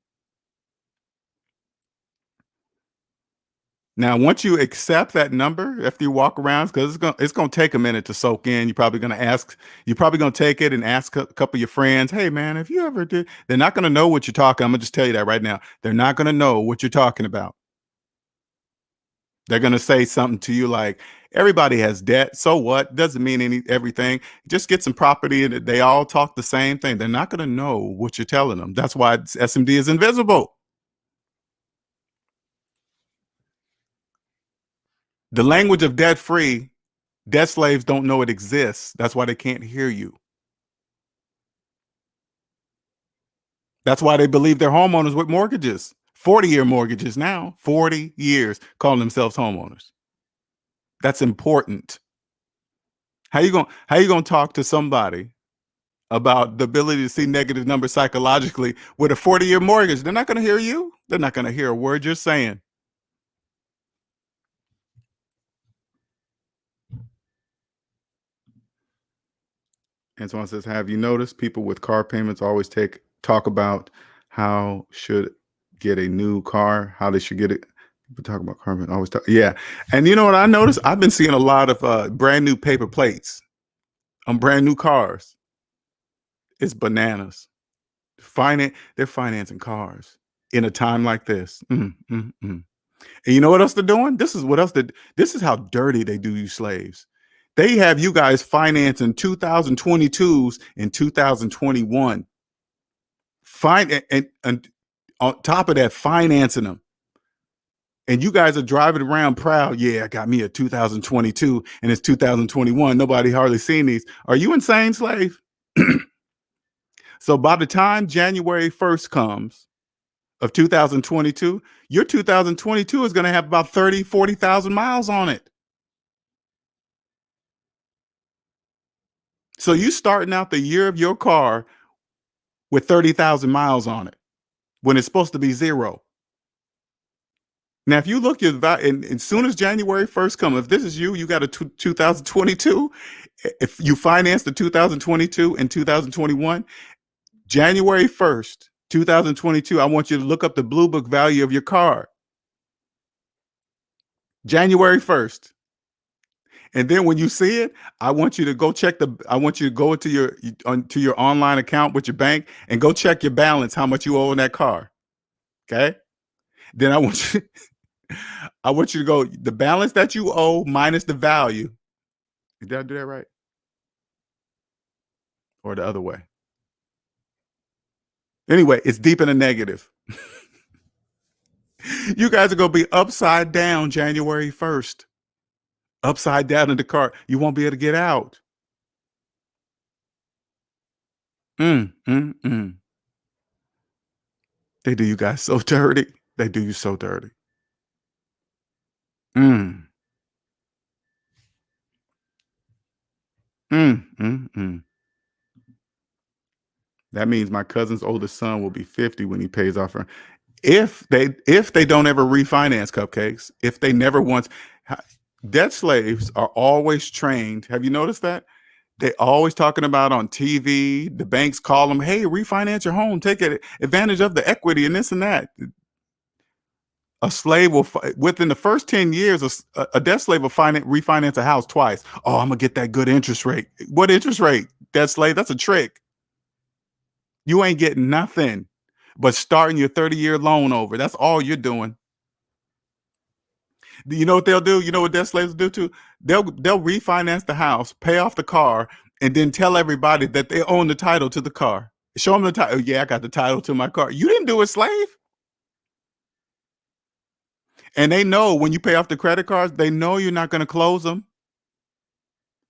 Now, once you accept that number, after you walk around, because it's gonna take a minute to soak in. You're probably gonna take it and ask a couple of your friends, hey man, if you ever did, they're not gonna know what you're talking. I'm gonna just tell you that right now. They're not gonna know what you're talking about. They're gonna say something to you like, everybody has debt. So what? Doesn't mean everything. Just get some property and they all talk the same thing. They're not gonna know what you're telling them. That's why SMD is invisible. The language of debt free, debt slaves don't know it exists. That's why they can't hear you. That's why they believe they're homeowners with mortgages, 40-year mortgages now, 40 years calling themselves homeowners. That's important. How you going to talk to somebody about the ability to see negative numbers psychologically with a 40-year mortgage? They're not going to hear you. They're not going to hear a word you're saying. And someone says, have you noticed people with car payments always talk about how should get a new car, how they should get it? People talk about car payments, always talk. Yeah. And you know what I noticed? I've been seeing a lot of brand new paper plates on brand new cars. It's bananas. They're financing cars in a time like this. And you know what else they're doing? This is how dirty they do you slaves. They have you guys financing 2022s and 2021. And on top of that, financing them. And you guys are driving around proud. Yeah, I got me a 2022 and it's 2021. Nobody hardly seen these. Are you insane, slave? So by the time January 1st comes of 2022, your 2022 is going to have about 30, 40,000 miles on it. So you starting out the year of your car with 30,000 miles on it when it's supposed to be zero. Now, if you look at as soon as January 1st comes, if this is you got a 2022. If you finance the 2022 and 2021, January 1st, 2022, I want you to look up the Blue Book value of your car. January 1st. And then when you see it, I want you to go into your online account with your bank and go check your balance, how much you owe on that car. Okay? Then I want you to go the balance that you owe minus the value. Did I do that right? Or the other way? Anyway, it's deep in the negative. You guys are going to be upside down January 1st. Upside down in the car. You won't be able to get out. They do you guys so dirty. They do you so dirty. Mm. Mm. Mm. Mm. That means my cousin's oldest son will be 50 when he pays off her. If they don't ever refinance, Cupcakes, if they never once, debt slaves are always trained. Have you noticed that? They always talking about on TV. The banks call them, "Hey, refinance your home, take advantage of the equity and this and that." A slave will, within the first 10 years, a debt slave will refinance a house twice. Oh, I'm gonna get that good interest rate. What interest rate? Debt slave, that's a trick. You ain't getting nothing but starting your 30-year loan over. That's all you're doing. You know what they'll do? You know what debt slaves do too? They'll refinance the house, pay off the car, and then tell everybody that they own the title to the car. Show them the title. Yeah, I got the title to my car. You didn't do it, slave. And they know when you pay off the credit cards, they know you're not going to close them.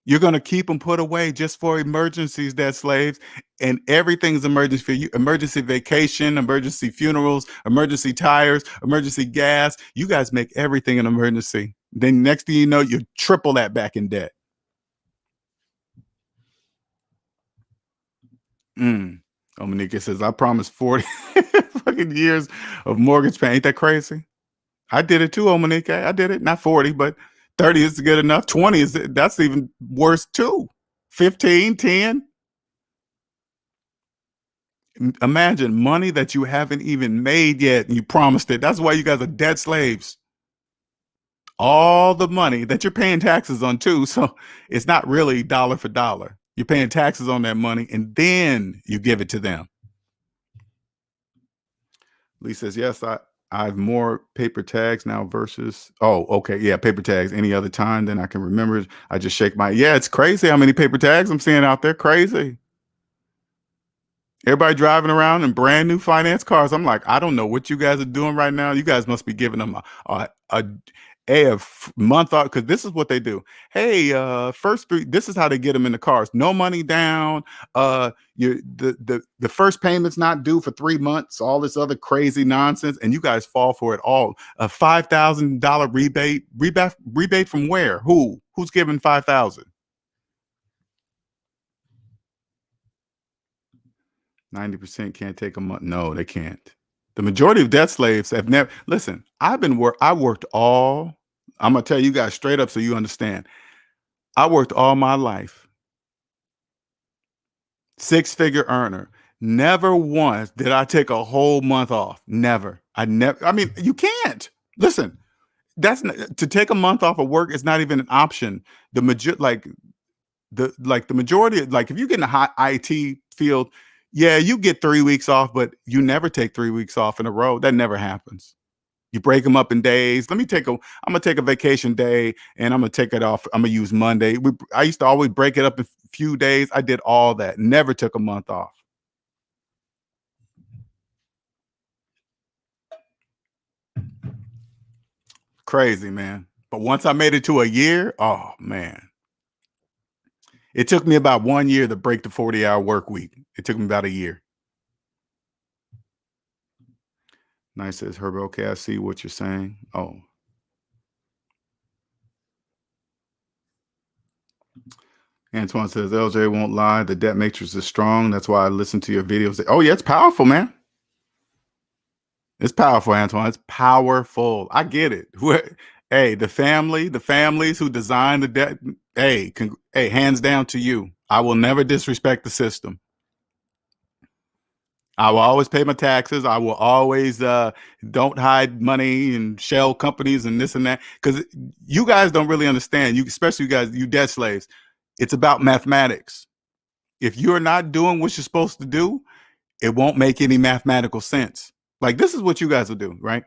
You're going to keep them put away just for emergencies, debt slaves. And everything's emergency for you. Emergency vacation, emergency funerals, emergency tires, emergency gas. You guys make everything an emergency. Then next thing you know, you triple that back in debt. Mm. Dominica says, I promised 40 fucking years of mortgage pay. Ain't that crazy? I did it too, Omanika. I did it. Not 40, but 30 is good enough. 20 that's even worse too. 15, 10. Imagine money that you haven't even made yet and you promised it. That's why you guys are debt slaves. All the money that you're paying taxes on too. So it's not really dollar for dollar. You're paying taxes on that money and then you give it to them. Lee says, yes, I have more paper tags now versus, oh, okay. Yeah, paper tags any other time than I can remember. I just shake my, yeah, it's crazy how many paper tags I'm seeing out there. Crazy. Everybody driving around in brand new finance cars. I'm like, I don't know what you guys are doing right now. You guys must be giving them a month off, because this is what they do. Hey, first three, this is how they get them in the cars. No money down. The first payment's not due for 3 months. All this other crazy nonsense, and you guys fall for it all. A $5,000 rebate from where? Who's giving 5,000? 90% can't take a month. No, they can't. The majority of debt slaves have never. Listen, I worked all. I'm gonna tell you guys straight up so you understand. I worked all my life. 6-figure earner. Never once did I take a whole month off. Never. I mean, you can't. Listen, to take a month off of work is not even an option. The majority, if you get in a hot IT field, yeah, you get 3 weeks off, but you never take 3 weeks off in a row. That never happens. You break them up in days. I'm gonna take a vacation day and I'm gonna take it off. I'm gonna use Monday. I used to always break it up in a few days. I did all that. Never took a month off. Crazy, man. But once I made it to a year, oh man. It took me about 1 year to break the 40-hour work week. It took me about a year. Nice says, Herbert, okay, I see what you're saying. Oh. Antoine says, LJ won't lie. The debt matrix is strong. That's why I listen to your videos. Oh, yeah, it's powerful, man. It's powerful, Antoine. It's powerful. I get it. Hey, the families who designed the debt, hey, hands down to you. I will never disrespect the system. I will always pay my taxes. I will always don't hide money and shell companies and this and that, because you guys don't really understand. Especially you guys, you debt slaves. It's about mathematics. If you're not doing what you're supposed to do, it won't make any mathematical sense. Like, this is what you guys will do, right?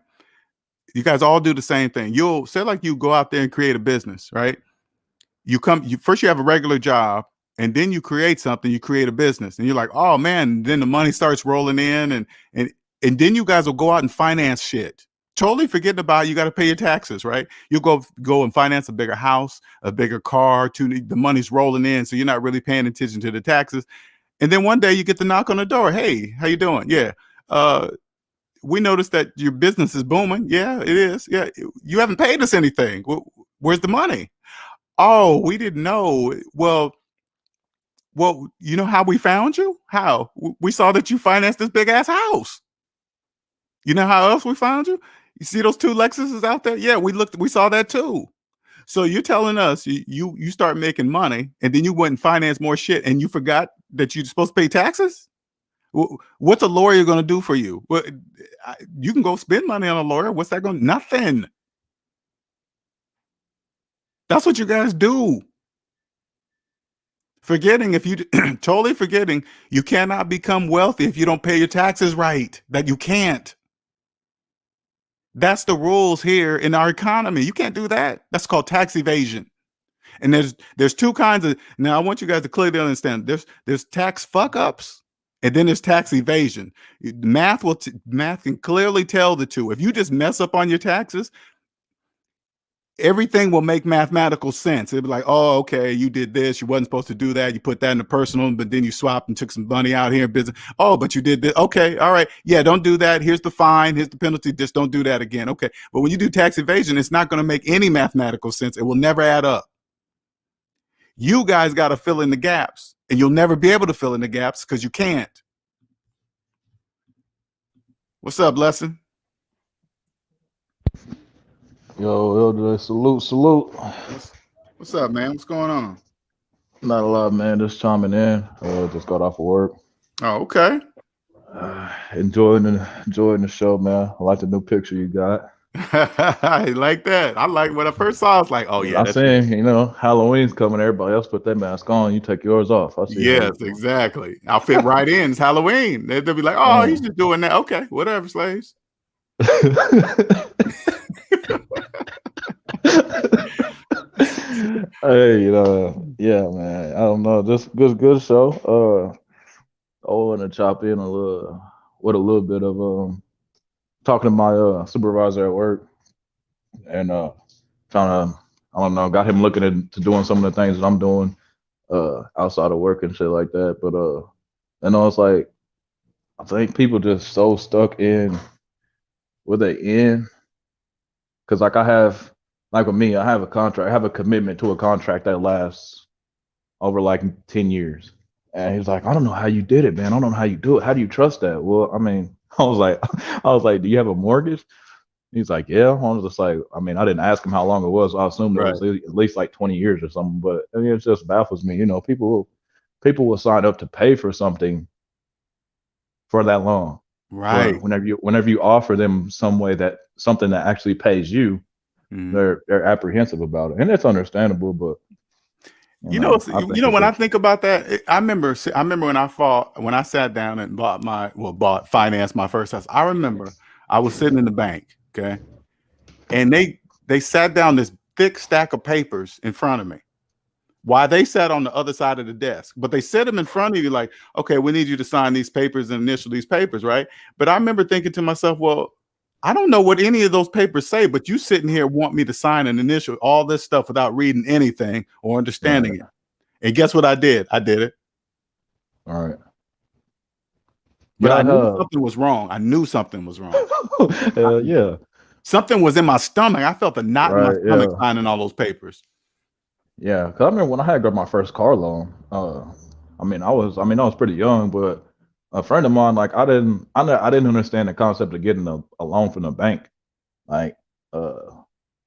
You guys all do the same thing. You'll say, like, you go out there and create a business, right? First you have a regular job, and then you create something, you create a business, and you're like, oh man, then the money starts rolling in, and then you guys will go out and finance shit. Totally forgetting about you got to pay your taxes, right? You go and finance a bigger house, a bigger car, the money's rolling in, so you're not really paying attention to the taxes. And then one day you get the knock on the door. Hey, how you doing? Yeah. we noticed that your business is booming. Yeah, it is. Yeah, you haven't paid us anything. Where's the money? Oh, we didn't know. Well, you know how we found you? How? We saw that you financed this big ass house. You know how else we found you? You see those 2 Lexuses out there? Yeah, we saw that too. So you're telling us you start making money and then you went and financed more shit and you forgot that you're supposed to pay taxes? What's a lawyer going to do for you? Well, you can go spend money on a lawyer. What's that going to? Nothing. That's what you guys do. Forgetting if you totally forgetting you cannot become wealthy if you don't pay your taxes right. That you can't. That's the rules here in our economy. You can't do that. That's called tax evasion. And there's 2 kinds of. Now I want you guys to clearly understand. There's tax fuck ups, and then there's tax evasion. Math can clearly tell the 2. If you just mess up on your taxes, everything will make mathematical sense. It'll be like, oh, okay, you did this, you wasn't supposed to do that, you put that in the personal, but then you swapped and took some money out here in business. Oh, but you did this. Okay, all right, yeah, don't do that. Here's the fine, here's the penalty. Just don't do that again. Okay, but when you do tax evasion, it's not going to make any mathematical sense. It will never add up. You guys got to fill in the gaps, and you'll never be able to fill in the gaps because you can't. What's up, Lesson? Yo, salute. What's up, man? What's going on? Not a lot, man. Just chiming in. Just got off of work. Oh, okay. Enjoying the show, man. I like the new picture you got. I like that. I like when I first saw. I was like, oh yeah. I seen, Halloween's coming. Everybody else put that mask on. You take yours off. I see. Yes, exactly. I'll fit right in. It's Halloween. They'll be like, oh, he's just doing that. Okay, whatever, slaves. Hey, yeah, man. I don't know. Just good show. I want to chop in a little bit of talking to my supervisor at work, and trying to, I don't know, got him looking into doing some of the things that I'm doing outside of work and shit like that. But it's like, I think people just so stuck in where they in, because like with me, I have a contract, I have a commitment to a contract that lasts over like 10 years. And he's like, I don't know how you did it, man. I don't know how you do it. How do you trust that? Well, I mean, I was like, do you have a mortgage? He's like, yeah. I was just like, I mean, I didn't ask him how long it was. I assumed it was at least like 20 years or something. But I mean, it just baffles me. People will sign up to pay for something for that long. Right. But whenever you offer them something that actually pays you, they're apprehensive about it, and it's understandable. But when I think about that, I remember when I sat down and financed my first house. I remember I was sitting in the bank, okay, and they sat down this thick stack of papers in front of me. Why they sat on the other side of the desk, but they set them in front of you like, okay, we need you to sign these papers and initial these papers, right? But I remember thinking to myself, well, I don't know what any of those papers say, but you sitting here want me to sign an initial, all this stuff without reading anything or understanding it. And guess what I did? I did it. All right. But I knew something was wrong. I knew something was wrong. Yeah. Something was in my stomach. I felt a knot in my stomach signing all those papers. Yeah, because I remember when I had got my first car loan. I was pretty young, but a friend of mine, like, I didn't understand the concept of getting a loan from the bank. Like, I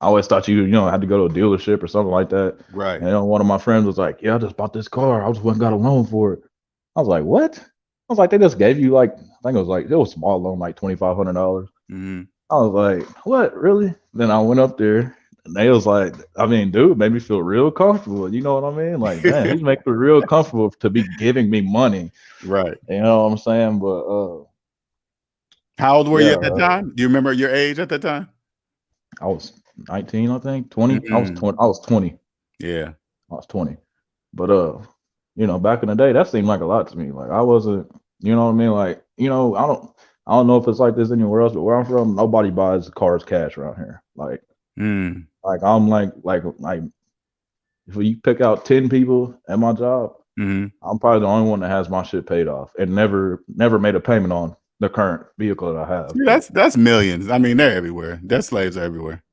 always thought you had to go to a dealership or something like that. Right. And one of my friends was like, yeah, I just bought this car. I just went and got a loan for it. I was like, what? I was like, they just gave you like, I think it was a small loan, like $2,500. Mm-hmm. I was like, what, really? Then I went up there. And they was like, I mean, dude, made me feel real comfortable. You know what I mean? Like, man, he's making me real comfortable to be giving me money. Right. You know what I'm saying? But how old were you at that time? Do you remember your age at that time? I was 19, I think. 20. Mm-hmm. I was 20. Yeah. I was 20. But back in the day, that seemed like a lot to me. Like, I wasn't, you know what I mean? Like, I don't know if it's like this anywhere else, but where I'm from, nobody buys cars cash around here. Like, like I'm like if you pick out 10 people at my job, I'm probably the only one that has my shit paid off and never made a payment on the current vehicle that I have. That's millions. I mean, they're everywhere. Debt slaves are everywhere.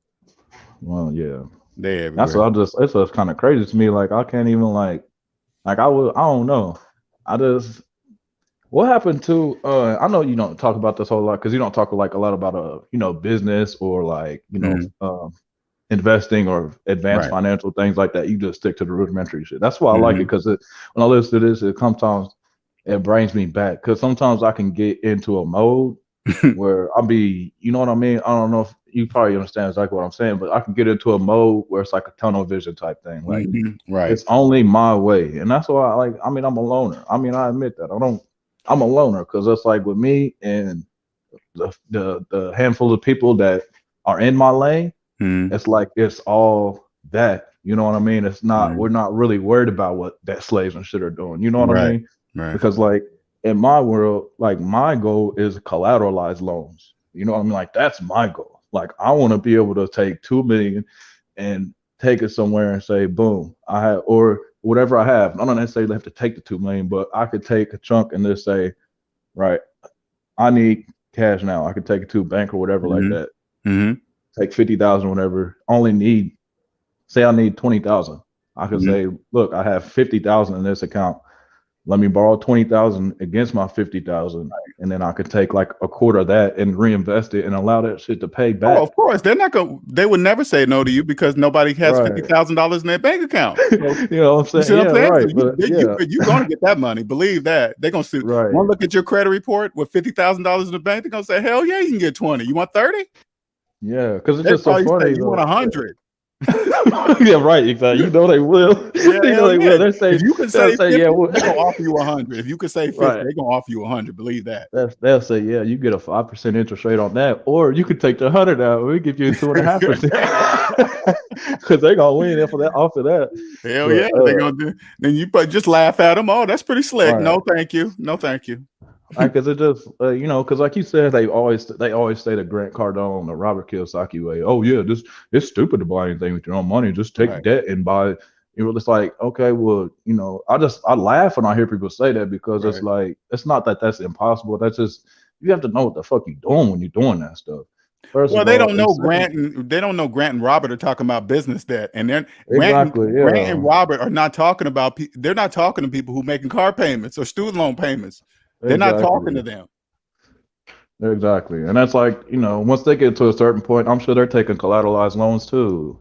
Well, yeah, They're everywhere. that's what it's just kind of crazy to me. Like I can't even like I don't know. What happened to I know you don't talk about this whole lot because you don't talk like a lot about business or like investing or advanced financial things like that. You just stick to the rudimentary shit. That's why I like it, because when I listen to this, sometimes it brings me back, because sometimes I can get into a mode where I'll be, you know what I mean? I don't know if you probably understand exactly what I'm saying, but I can get into a mode where it's like a tunnel vision type thing. Like it's only my way. And that's why I'm a loner. I mean, I admit that. I'm a loner, because it's like with me and the handful of people that are in my lane, it's like it's all that. You know what I mean? It's not. We're not really worried about what that slaves and shit are doing. You know what I mean? Right. Because like in my world, like my goal is collateralized loans. You know what I mean? Like that's my goal. Like I want to be able to take $2 million and take it somewhere and say, boom, I have, or whatever I have. I don't necessarily have to take the $2 million, but I could take a chunk and just say, right, I need cash now. I could take it to a bank or whatever like that. Take 50,000, whatever. Say I need 20,000. I could say, look, I have 50,000 in this account. Let me borrow 20,000 against my 50,000, and then I could take like a quarter of that and reinvest it and allow that shit to pay back. Oh, of course, they would never say no to you, because nobody has $50,000 in their bank account. So, you know what I'm saying? Yeah, right. So but you're gonna get that money. Believe that. They're gonna see. Right. One look at your credit report with $50,000 in the bank, they're gonna say, hell yeah, you can get 20. You want 30? Yeah, because it's just so funny. You want 100? Yeah, right. Exactly. You know they will. Yeah, they know they will. They say if you can say 50, yeah, they're gonna offer you 100. If you can say 50, they're gonna offer you 100. Believe that. They'll say, yeah, you get a 5% interest rate on that, or you could take the 100 out. We give you 2.5%, because they're gonna win off of that. Hell yeah, they're gonna do. Then you just laugh at them. Oh, that's pretty slick. Right. No, thank you. No, thank you. Because it just because like you said, they always say the Grant Cardone, the Robert Kiyosaki way. Oh yeah, it's stupid to buy anything with your own money. Just take debt and buy. It's like, okay, well, I laugh when I hear people say that, because it's like, it's not that that's impossible. That's just, you have to know what the fuck you're doing when you're doing that stuff. Well, they don't know Grant and Robert are talking about business debt, and then Grant and Robert are not talking about. They're not talking to people who making car payments or student loan payments. They're not talking to them. Exactly. And that's like, once they get to a certain point, I'm sure they're taking collateralized loans too,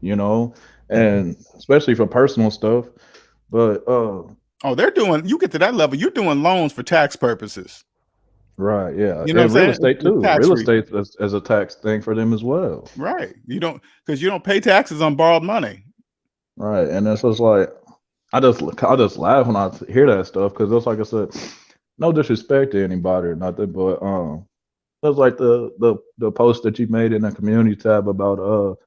and especially for personal stuff. But you get to that level, you're doing loans for tax purposes. Right. Yeah. You know, and real estate too. Real estate as a tax thing for them as well. Right. Because you don't pay taxes on borrowed money. Right. And it's just like, I just laugh when I hear that stuff, because it's like I said, no disrespect to anybody or nothing, but it's like the post that you made in the community tab about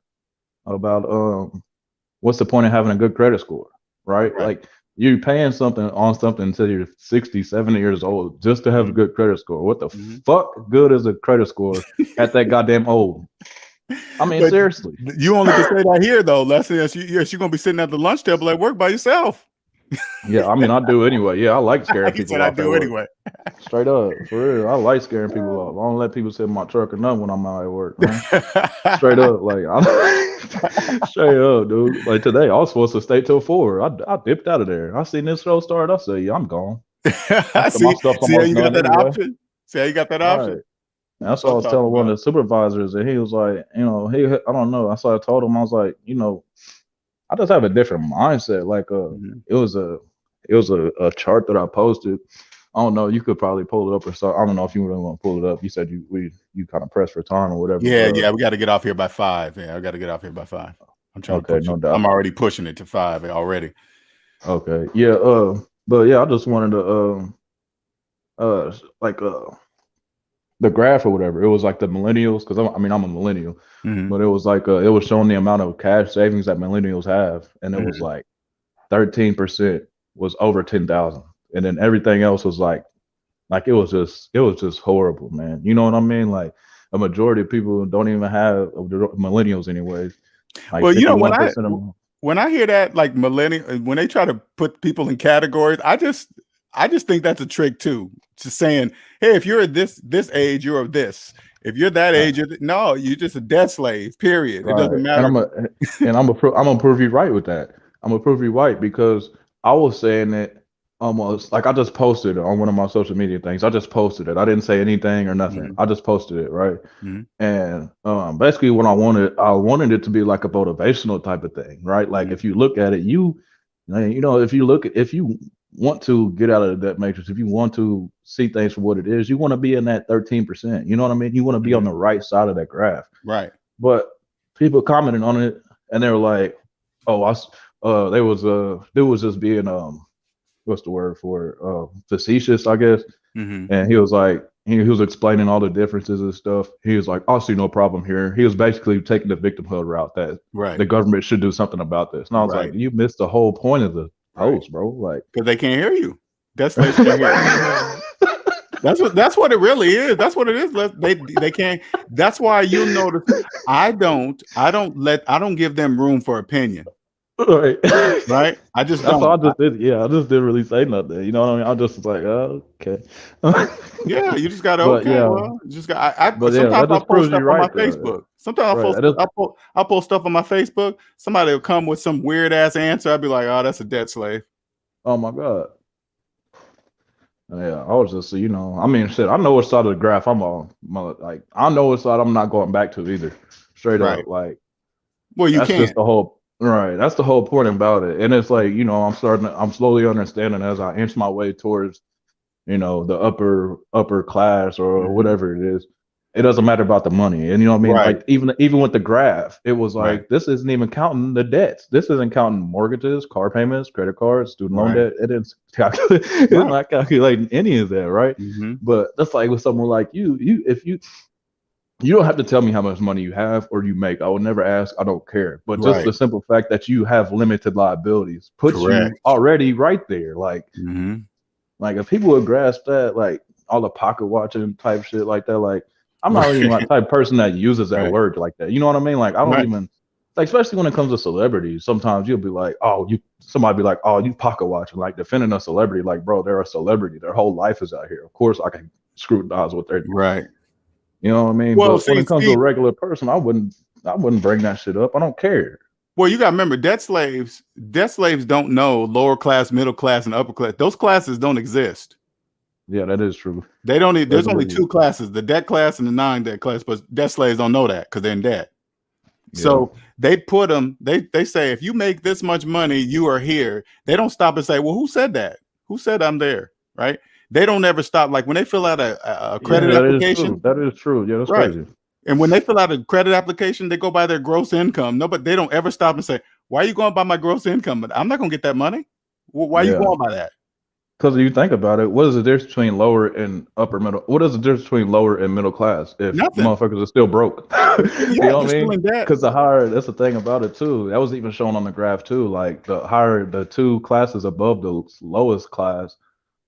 what's the point of having a good credit score, right? Like, you're paying something until you're 60, 70 years old just to have a good credit score. What the fuck good is a credit score at that goddamn old? I mean, seriously. You only can say that here, though. Let's say you're going to be sitting at the lunch table at work by yourself. Yeah, I mean, I do anyway. Yeah, I like scaring people off. I do anyway. Straight up, for real. I like scaring people off. I don't let people sit in my truck or nothing when I'm out at work, man. Straight up, straight up, dude. Like today, I was supposed to stay till 4. I dipped out of there. I seen this show start. I said, yeah, I'm gone. See how you got that option? See how you got that option? Right. That's what I was telling one of the supervisors, and he was like, I don't know. I told him, I was like, I just have a different mindset. Like, it was a chart that I posted. I don't know. You could probably pull it up or so. I don't know if you really want to pull it up. You said you kind of pressed for time or whatever. Yeah. We got to get off here by 5. Yeah, I got to get off here by 5. I'm trying to push it. I'm already pushing it to 5 already. Okay. Yeah. But yeah, I just wanted to the graph or whatever. It was like the millennials, because I'm a millennial, but it was like it was showing the amount of cash savings that millennials have, and it was like 13% was over 10,000, and then everything else was like it was just horrible, man. You know what I mean? Like a majority of people don't even have millennials anyways. Like, well, when I hear that, like millennial, when they try to put people in categories, I just I just think that's a trick too. Just saying, hey, if you're at this age, you're of this. If you're that age, no, you're just a debt slave. Period. It doesn't matter. And I'm gonna prove you right with that. I'm gonna prove you right because I was saying it almost like I just posted it on one of my social media things. I just posted it. I didn't say anything or nothing. Mhm. I just posted it, right? Mhm. And basically what I wanted it to be like a motivational type of thing, right? Like if you look at it, if you want to get out of the debt matrix, if you want to see things for what it is, you want to be in that 13%. You know what I mean? You want to be on the right side of that graph. Right. But people commented on it and they were like, oh, there was just being what's the word for it? Facetious, I guess. And he was like, he was explaining all the differences and stuff. He was like, I see no problem here. He was basically taking the victimhood route that the government should do something about this. And I was like, you missed the whole point of the post, bro. Like, because they can't hear you. That's can't hear you. That's what it really is. That's what it is. They can't. That's why you'll notice I don't give them room for opinion. Right. I just That's don't. all I just did. Yeah, I just didn't really say nothing. You know what I mean? I just was like, oh, okay. Yeah, you just got to well, just got. Sometimes I'll post stuff on my Facebook. Sometimes I'll post stuff on my Facebook. Somebody will come with some weird ass answer. I'll be like, oh, that's a debt slave. Oh my God. Yeah, I was just, I mean, shit, I know what side of the graph I'm on. Like, I know what side I'm not going back to either. Straight up, like. Well, you can't. That's just the whole. Right. That's the whole point about it. And it's like, I'm slowly understanding as I inch my way towards, the upper class or whatever it is. It doesn't matter about the money. And you know what I mean? Like even with the graph, it was like, this isn't even counting the debts. This isn't counting mortgages, car payments, credit cards, student loan debt. It didn't calculate, it's not calculating any of that, right? But that's like with someone like you, you don't have to tell me how much money you have or you make. I would never ask. I don't care. But just the simple fact that you have limited liabilities puts you already right there. Like, like if people would grasp that, like all the pocket watching type shit like that, like I'm not even like type of person that uses that word like that. You know what I mean? Like I don't even like, especially when it comes to celebrities. Sometimes you'll be like, somebody be like, oh, you pocket watching, like defending a celebrity. Like, bro, they're a celebrity. Their whole life is out here. Of course, I can scrutinize what they're doing. You know what I mean? Well, but when it comes to a regular person, I wouldn't bring that shit up. I don't care. Well, you got to remember, debt slaves don't know lower class, middle class, and upper class. Those classes don't exist. Yeah, that is true. They don't. There's only two classes: the debt class and the non-debt class. But debt slaves don't know that because they're in debt. Yeah. So they put them. They say if you make this much money, you are here. They don't stop and say, well, who said that? Who said I'm there? Right? They don't ever stop. Like when they fill out a credit application. That is true. Yeah, that's crazy. And when they fill out a credit application, they go by their gross income. No, but they don't ever stop and say, why are you going by my gross income? But I'm not going to get that money. Well, why are you going by that? Because you think about it, what is the difference between lower and upper middle? What is the difference between lower and middle class if motherfuckers are still broke? You know what I mean? Because the higher, that's the thing about it too. That was even shown on the graph too. Like the higher, the two classes above the lowest class,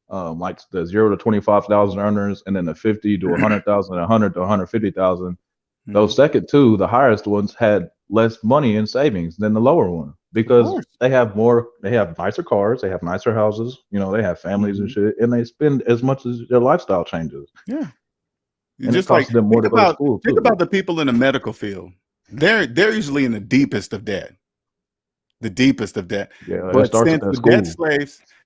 like the 0 to 25,000 earners, and then the 50 to 100,000, 100 to 150,000. Those second two, the highest ones, had less money in savings than the lower one because they have nicer cars, they have nicer houses, they have families and shit, and they spend as much as their lifestyle changes. Yeah, and just it costs them more to go to school. Think about the people in the medical field. They're usually in the deepest of debt. The deepest of debt. Yeah, but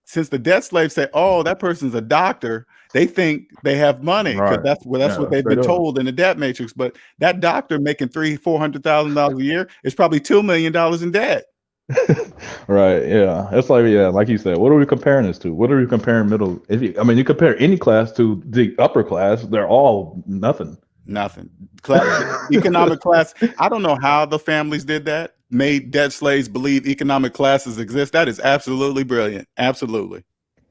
since the debt slaves say, "Oh, that person's a doctor," they think they have money because that's what they've been told in the debt matrix. But that doctor making $400,000 a year is probably $2 million in debt. Right. Yeah. It's like, like you said, what are we comparing this to? What are we comparing middle? You compare any class to the upper class, they're all nothing. Nothing. Economic class. I don't know how the families did that. Made debt slaves believe economic classes exist. That is absolutely brilliant. Absolutely.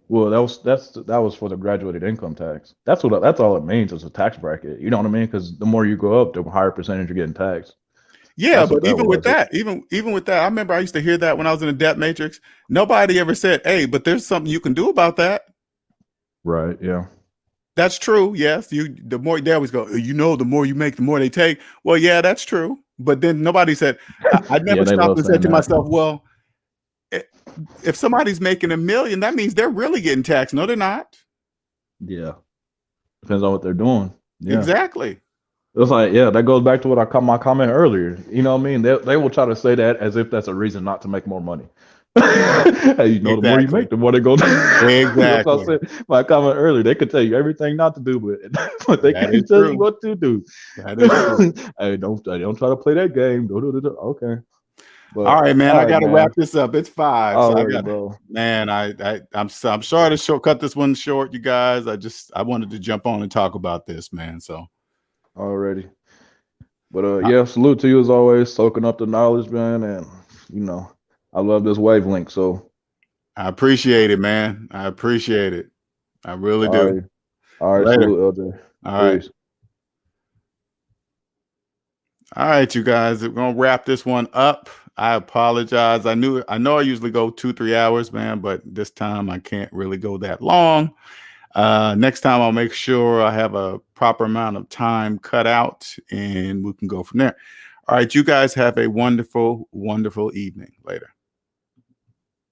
Well, that was for the graduated income tax. That's all it means is a tax bracket. You know what I mean? Because the more you go up, the higher percentage you're getting taxed. Yeah, but even with that, I remember I used to hear that when I was in the debt matrix. Nobody ever said, "Hey, but there's something you can do about that." Right. Yeah. That's true. Yes. The more they always go, the more you make, the more they take. Well, yeah, that's true. But then nobody said, I never stopped and said to myself, well, if somebody's making $1 million, that means they're really getting taxed. No, they're not. Yeah. Depends on what they're doing. Yeah. Exactly. It's like, yeah, that goes back to what I called my comment earlier. You know what I mean? They will try to say that as if that's a reason not to make more money. Hey, you know, the more you make, the more they go down. Exactly. That's what I said my comment earlier. They could tell you everything not to do, but they can't tell you what to do. That is true. Hey, don't try to play that game. Okay. But, all right, man. I got to wrap this up. It's 5. All so right, bro. Man, I'm sorry to cut this one short, you guys. I wanted to jump on and talk about this, man. So already. But yeah, salute to you as always, soaking up the knowledge, man. And you know, I love this wavelength. So I appreciate it, man. I appreciate it. I really do. All right, Later. salute, LJ. All right. Peace. All right, you guys, we're gonna wrap this one up. I apologize. I know I usually go 2-3 hours, man, but this time I can't really go that long. Next time I'll make sure I have a proper amount of time cut out and we can go from there. All right, you guys have a wonderful, wonderful evening. Later.